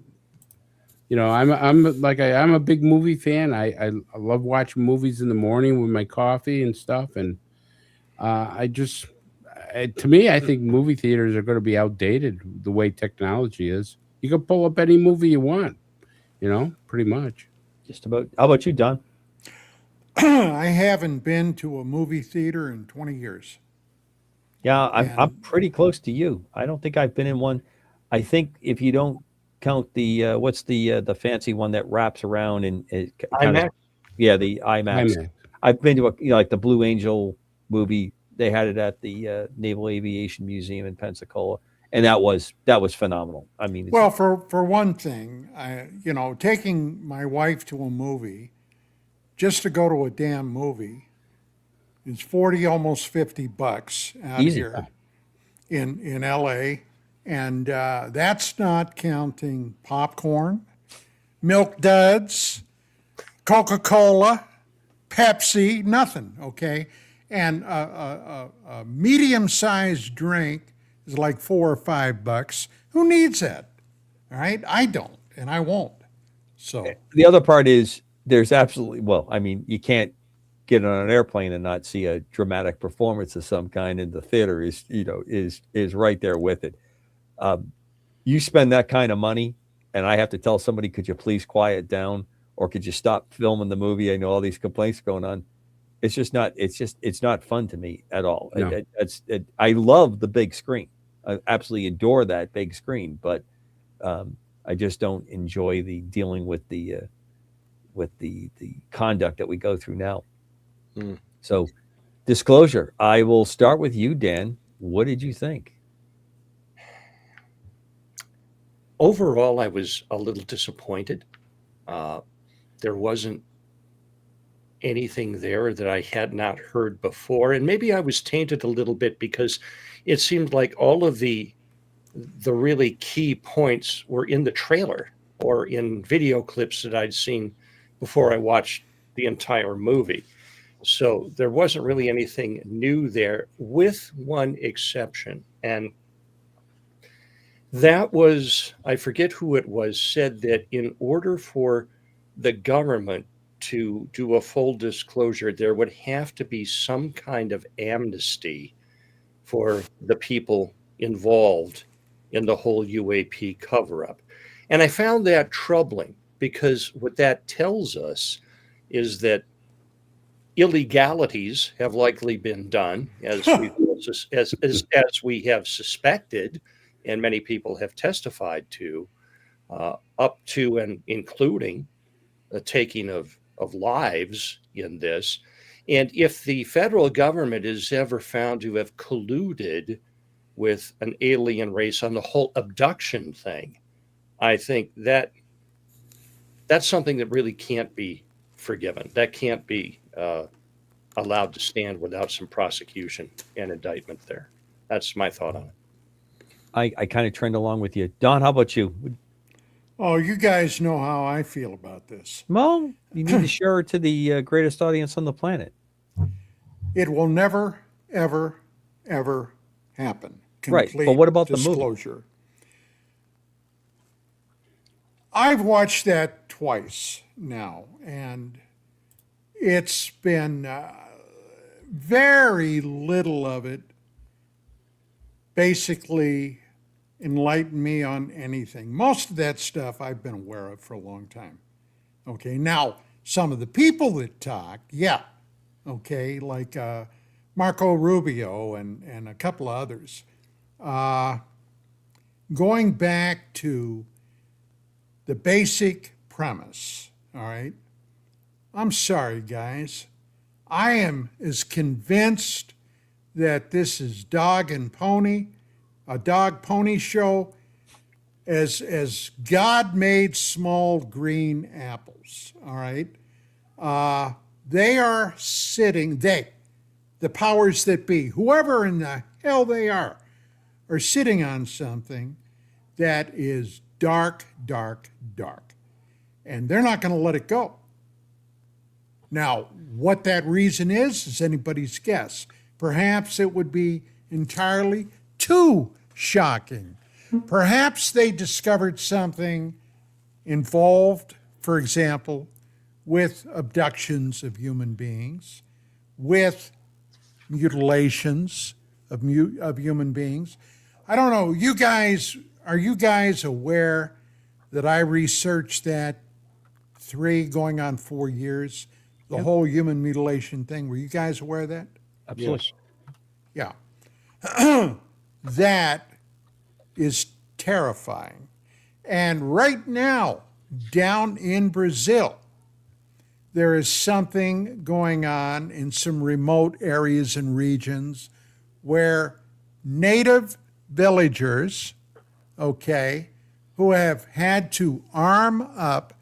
a big movie fan. I love watching movies in the morning with my coffee and stuff. And to me, I think movie theaters are going to be outdated the way technology is. You can pull up any movie you want, pretty much. Just about. How about you, Don? I haven't been to a movie theater in 20 years. Yeah, I'm pretty close to you. I don't think I've been in one. I think if you don't count the what's the fancy one that wraps around and IMAX? The IMAX. I've been to like the Blue Angel movie. They had it at the Naval Aviation Museum in Pensacola, and that was phenomenal. I mean, well, for one thing, taking my wife to a movie just to go to a damn movie is $40, almost $50 out Easy. Here in LA, and that's not counting popcorn, Milk Duds, Coca-Cola, Pepsi, nothing. Okay. And a medium-sized drink is like $4 or $5. Who needs that? All right, I don't, and I won't. So the other part is there's absolutely you can't get on an airplane and not see a dramatic performance of some kind, and the theater is right there with it. You spend that kind of money, and I have to tell somebody, could you please quiet down, or could you stop filming the movie? I know all these complaints going on. It's not fun to me at all. No. I love the big screen. I absolutely adore that big screen, but I just don't enjoy the dealing with the conduct that we go through now. So, disclosure. I will start with you, Dan. What did you think? Overall, I was a little disappointed. There wasn't anything there that I had not heard before, and maybe I was tainted a little bit because it seemed like all of the really key points were in the trailer or in video clips that I'd seen before I watched the entire movie. So there wasn't really anything new there, with one exception, and that was, I forget who it was, said that in order for the government to do a full disclosure, there would have to be some kind of amnesty for the people involved in the whole UAP cover-up. And I found that troubling, because what that tells us is that illegalities have likely been done, as we have suspected, and many people have testified to. up to and including the taking of lives in this. And if the federal government is ever found to have colluded with an alien race on the whole abduction thing, I think that's something that really can't be forgiven. That can't be allowed to stand without some prosecution and indictment there. That's my thought on it. I kind of trend along with you. Don, how about you? Oh, you guys know how I feel about this. Well, you need to share it to the greatest audience on the planet. It will never, ever, ever happen. Right, but what about disclosure. the movie? I've watched that twice now, and it's been very little of it basically enlightened me on anything. Most of that stuff I've been aware of for a long time. Okay, now some of the people that talk, yeah, okay, like Marco Rubio and a couple of others. Going back to the basic premise, all right? I'm sorry, guys. I am as convinced that this is a dog pony show, as God made small green apples, all right? They are sitting, the powers that be, whoever in the hell they are sitting on something that is dark, dark, dark. And they're not going to let it go. Now, what that reason is anybody's guess. Perhaps it would be entirely too shocking. Perhaps they discovered something involved, for example, with abductions of human beings, with mutilations of human beings. I don't know, are you guys aware that I researched that 3 going on 4 years, the whole human mutilation thing? Were you guys aware of that? Absolutely. Yeah. That is terrifying. And right now, down in Brazil, there is something going on in some remote areas and regions where native villagers, okay, who have had to arm up,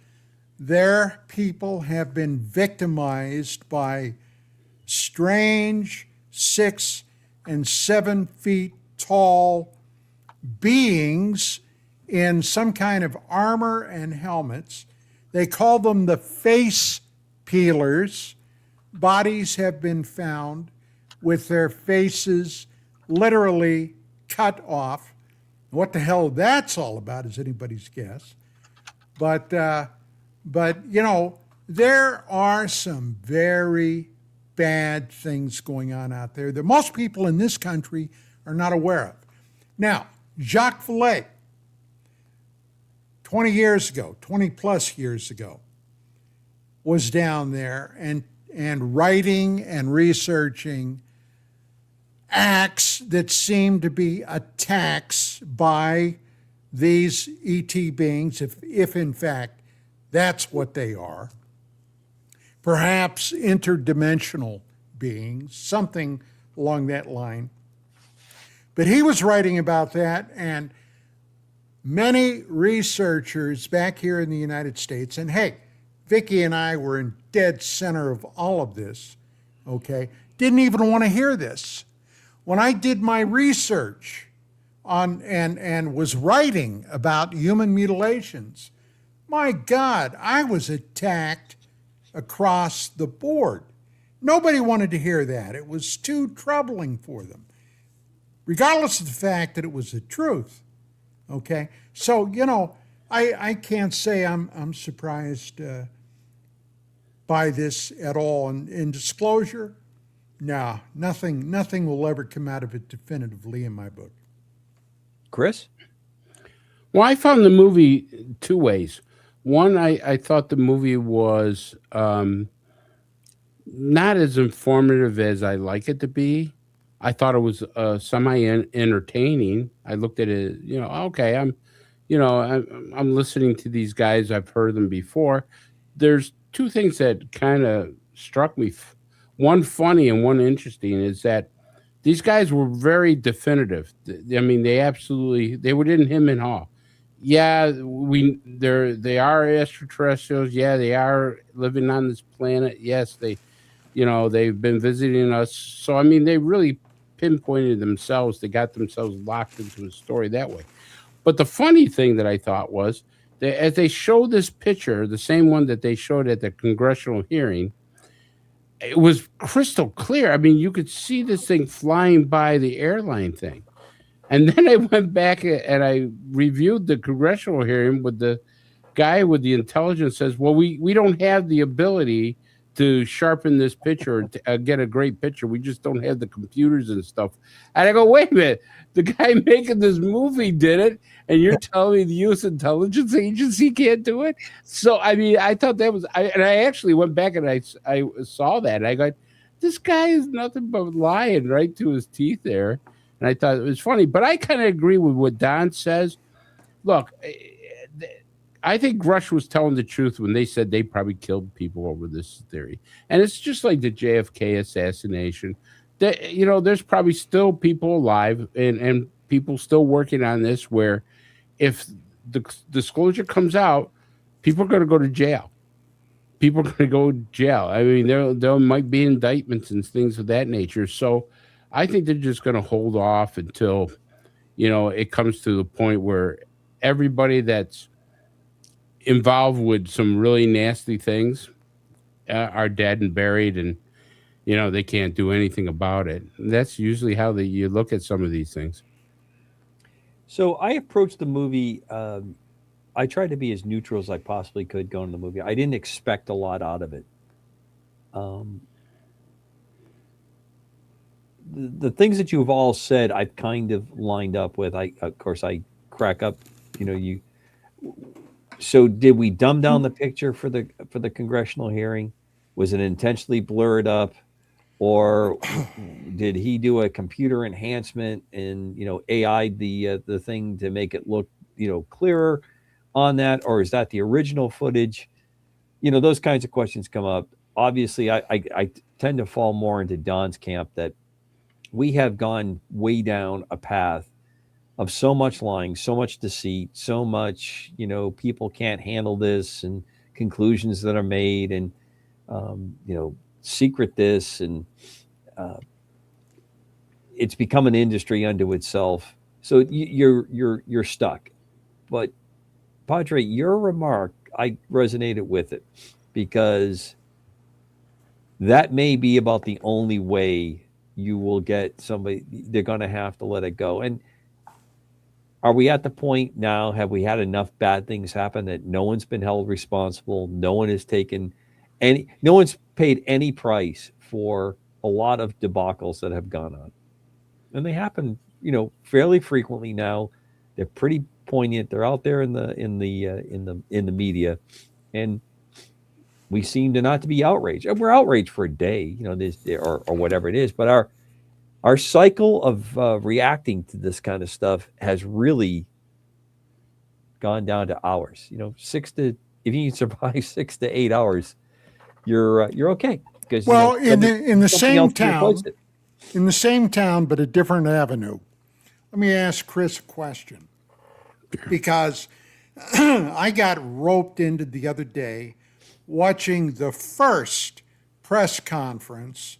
their people have been victimized by strange 6 and 7 feet tall beings in some kind of armor and helmets. They call them the face peelers. Bodies have been found with their faces literally cut off. What the hell that's all about is anybody's guess. But you know, there are some very bad things going on out there that most people in this country are not aware of. Now, Jacques Vallée, 20 plus years ago, was down there and writing and researching acts that seem to be attacks by these ET beings, if in fact that's what they are. Perhaps interdimensional beings, something along that line. But he was writing about that, and many researchers back here in the United States, and hey, Vicki and I were in dead center of all of this, okay, didn't even want to hear this. When I did my research on and was writing about human mutilations, my God, I was attacked across the board. Nobody wanted to hear that. It was too troubling for them, regardless of the fact that it was the truth. Okay, so you know, I can't say I'm surprised by this at all. And in disclosure, no, nothing will ever come out of it definitively in my book. Chris? Well, I found the movie 2 ways. One, I thought the movie was not as informative as I like it to be. I thought it was semi-entertaining. I looked at it, you know, okay, I'm listening to these guys. I've heard them before. There's two things that kind of struck me. One funny and one interesting is that these guys were very definitive. I mean, they were in him and haw. Yeah, they are extraterrestrials. Yeah, they are living on this planet. Yes, they've been visiting us. So I mean, they really pinpointed themselves. They got themselves locked into a story that way. But the funny thing that I thought was that as they showed this picture, the same one that they showed at the congressional hearing, it was crystal clear. I mean, you could see this thing flying by the airline thing. And then I went back and I reviewed the congressional hearing with the guy with the intelligence says, well, we don't have the ability to sharpen this picture, to get a great picture. We just don't have the computers and stuff. And I go, wait a minute, the guy making this movie did it, and you're telling me the U.S. intelligence agency can't do it? So, I mean, I thought that was, and I actually went back and I saw that, and I go, this guy is nothing but lying right to his teeth there. And I thought it was funny, but I kind of agree with what Don says. Look, I think Rush was telling the truth when they said they probably killed people over this theory. And it's just like the JFK assassination. There's probably still people alive and people still working on this where if the disclosure comes out, people are going to go to jail. People are going to go to jail. I mean, there might be indictments and things of that nature. So I think they're just going to hold off until, it comes to the point where everybody that's involved with some really nasty things are dead and buried, and they can't do anything about it. And that's usually how you look at some of these things. So I approached the movie. I tried to be as neutral as I possibly could going to the movie. I didn't expect a lot out of it. The things that you've all said, I've kind of lined up with. Of course, I crack up. So did we dumb down the picture for the congressional hearing? Was it intentionally blurred up, or did he do a computer enhancement and AI'd the thing to make it look clearer on that, or is that the original footage? Those kinds of questions come up. Obviously, I tend to fall more into Don's camp that we have gone way down a path of so much lying, so much deceit, so much, people can't handle this, and conclusions that are made, and, secret this, and it's become an industry unto itself. So you're stuck. But Padre, your remark, I resonated with it, because that may be about the only way you will get somebody. They're going to have to let it go. And are we at the point now, have we had enough bad things happen that no one's been held responsible? No one has no one's paid any price for a lot of debacles that have gone on. And they happen, fairly frequently now. They're pretty poignant. They're out there in the media, and we seem to not to be outraged. And we're outraged for a day, or whatever it is. But our cycle of reacting to this kind of stuff has really gone down to hours. If you can survive 6 to 8 hours, you're okay. Because in the same town, but a different avenue. Let me ask Chris a question, because I got roped into the other day watching the first press conference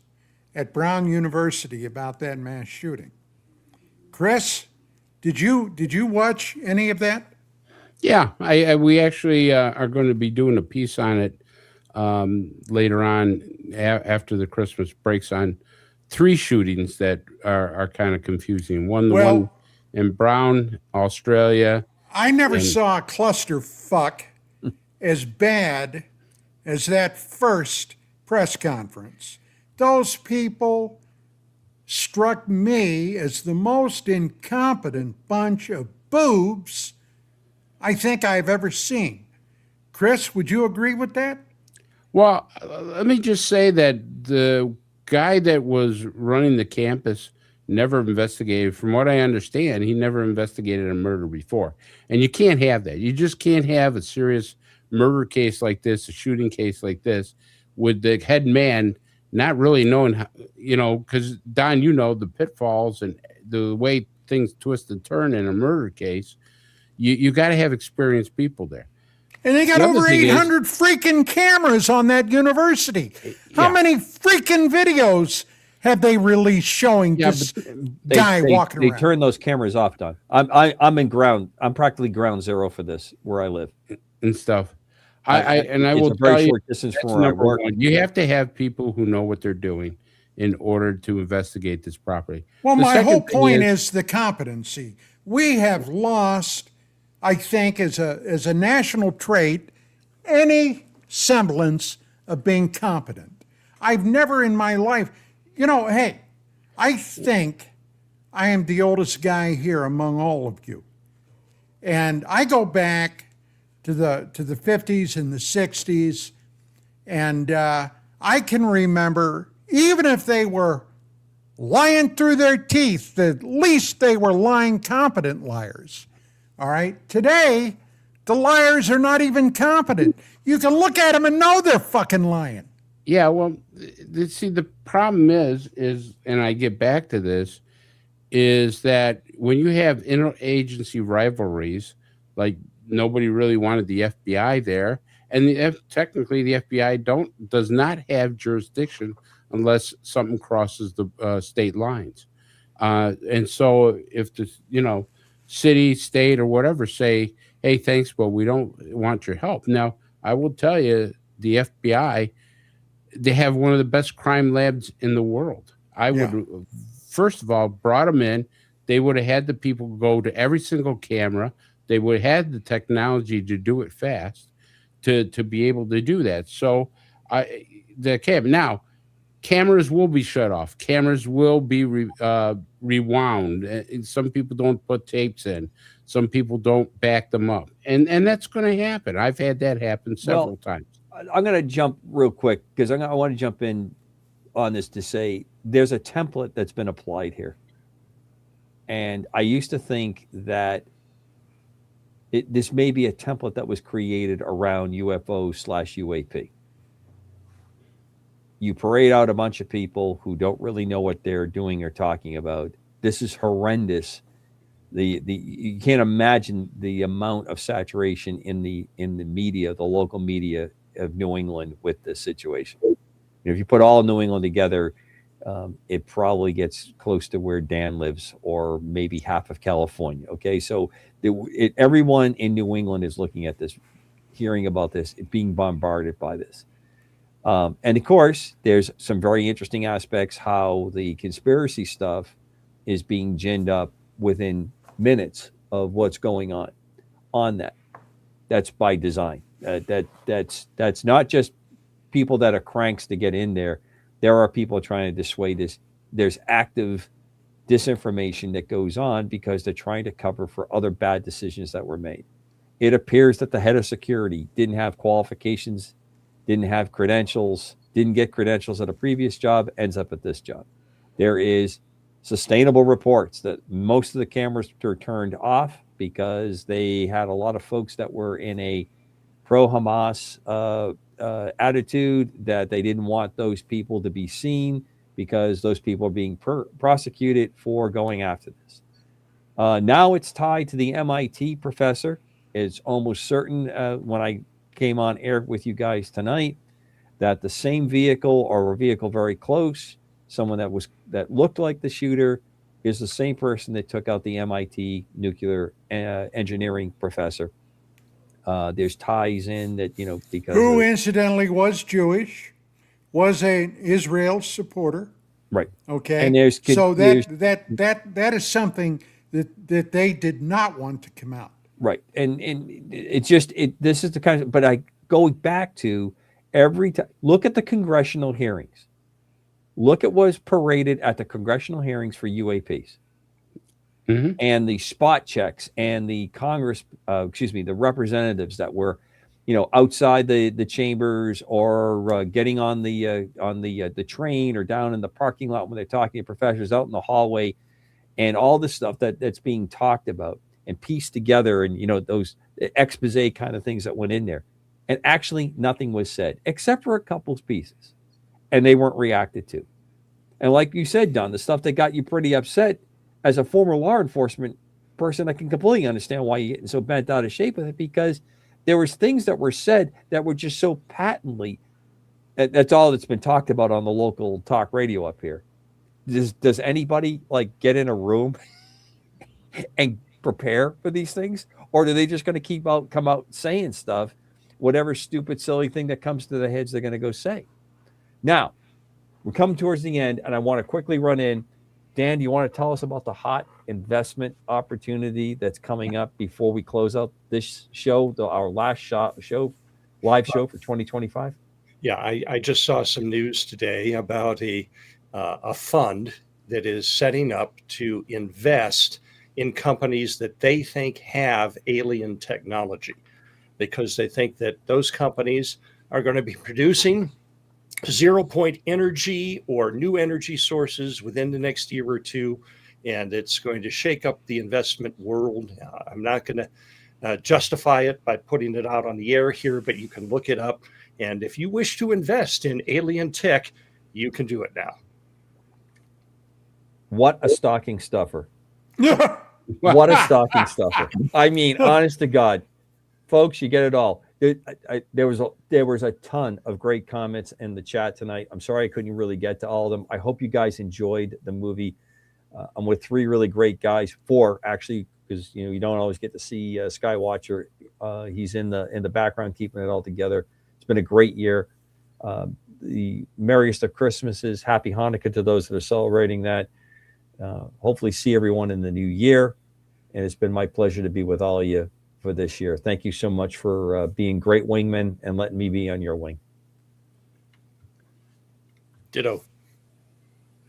at Brown University about that mass shooting. Chris, did you watch any of that? Yeah, we actually are going to be doing a piece on it later on after the Christmas breaks on 3 shootings that are kind of confusing. One in Brown, Australia. I never saw a clusterfuck as bad as that first press conference. Those people struck me as the most incompetent bunch of boobs I think I've ever seen. Chris, would you agree with that? Well, let me just say that the guy that was running the campus never investigated. From what I understand, he never investigated a murder before. And you can't have that. You just can't have a serious murder case like this, a shooting case like this, with the head man not really knowing how, because Don, the pitfalls and the way things twist and turn in a murder case. You got to have experienced people there. And they got over 800 freaking cameras on that university. How many freaking videos have they released showing this guy walking around? They turn those cameras off, Don. I'm practically ground zero for this where I live and stuff. I will tell you, distance from where I work. You have to have people who know what they're doing in order to investigate this property. Well, my whole point is the competency. We have lost, I think, as a national trait, any semblance of being competent. I've never in my life, hey, I think I am the oldest guy here among all of you. And I go back to the 50s and the 60s, and I can remember, even if they were lying through their teeth, at least they were lying competent liars. All right? Today, the liars are not even competent. You can look at them and know they're fucking lying. Yeah, well, see, the problem is, and I get back to this, is that when you have interagency rivalries, like nobody really wanted the FBI there, and technically the FBI does not have jurisdiction unless something crosses the state lines. And so if the, city, state, or whatever say, hey, thanks, but we don't want your help. Now, I will tell you, the FBI, they have one of the best crime labs in the world. I would, first of all, brought them in. They would have had the people go to every single camera. They would have had the technology to do it fast to be able to do that. So now, cameras will be shut off. Cameras will be rewound. Some people don't put tapes in. Some people don't back them up. And that's going to happen. I've had that happen several times. I'm going to jump real quick because I want to jump in on this to say there's a template that's been applied here. And I used to think that this may be a template that was created around UFO/UAP. You parade out a bunch of people who don't really know what they're doing or talking about. This is horrendous. You can't imagine the amount of saturation in the media, the local media of New England with this situation. If you put all of New England together, it probably gets close to where Dan lives, or maybe half of California. Okay, so everyone in New England is looking at this, hearing about this, being bombarded by this. And of course, there's some very interesting aspects how the conspiracy stuff is being ginned up within minutes of what's going on that. That's by design. That's not just people that are cranks to get in there. There are people trying to dissuade this. There's active disinformation that goes on because they're trying to cover for other bad decisions that were made. It appears that the head of security didn't have qualifications, didn't have credentials, didn't get credentials at a previous job, ends up at this job. There is sustainable reports that most of the cameras were turned off because they had a lot of folks that were in a pro-Hamas attitude, that they didn't want those people to be seen because those people are being prosecuted for going after this. Now it's tied to the MIT professor. It's almost certain when I came on air with you guys tonight that the same vehicle or a vehicle very close, someone that looked like the shooter, is the same person that took out the MIT nuclear engineering professor. There's ties in that, because who incidentally was Jewish, was an Israel supporter. Right. Okay. And that is something that they did not want to come out. Right. And it's just this is the kind of, but I go back to every time, look at the congressional hearings. Look at what was paraded at the congressional hearings for UAPs. Mm-hmm. And the spot checks and the the representatives that were outside the chambers, or getting on the train, or down in the parking lot when they're talking to professors, out in the hallway, and all the stuff that's being talked about and pieced together, and those expose kind of things that went in there. And actually nothing was said except for a couple pieces, and they weren't reacted to. And like you said, Don, the stuff that got you pretty upset, as a former law enforcement person, I can completely understand why you're getting so bent out of shape with it, because there was things that were said that were just so patently, that's all that's been talked about on the local talk radio up here. Does anybody get in a room and prepare for these things, or are they just going to come out saying stuff, whatever stupid, silly thing that comes to their heads, they're going to go say? Now, we're coming towards the end, and I want to quickly run in. Dan, do you want to tell us about the hot investment opportunity that's coming up before we close out this show, our last live show for 2025? Yeah, I just saw some news today about a fund that is setting up to invest in companies that they think have alien technology, because they think that those companies are going to be producing zero-point energy or new energy sources within the next year or two, and it's going to shake up the investment world. I'm not going to justify it by putting it out on the air here, but you can look it up. And if you wish to invest in alien tech, you can do it now. What a stocking stuffer. What a stocking stuffer. I mean, honest to God, folks, you get it all. There was a ton of great comments in the chat tonight. I'm sorry I couldn't really get to all of them. I hope you guys enjoyed the movie. I'm with 3 really great guys, 4 actually, because you don't always get to see Skywatcher. He's in the background keeping it all together. It's been a great year. The merriest of Christmases. Happy Hanukkah to those that are celebrating that. Hopefully see everyone in the new year. And it's been my pleasure to be with all of you for this year. Thank you so much for being great wingmen and letting me be on your wing. Ditto.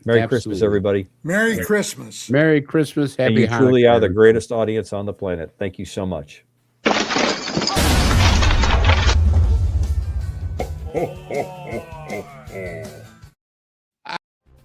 Merry Christmas, everybody. Merry Christmas. Merry Christmas. Happy and you Hanukkah. truly are the greatest audience on the planet. Thank you so much. Ho, ho, ho, ho, ho.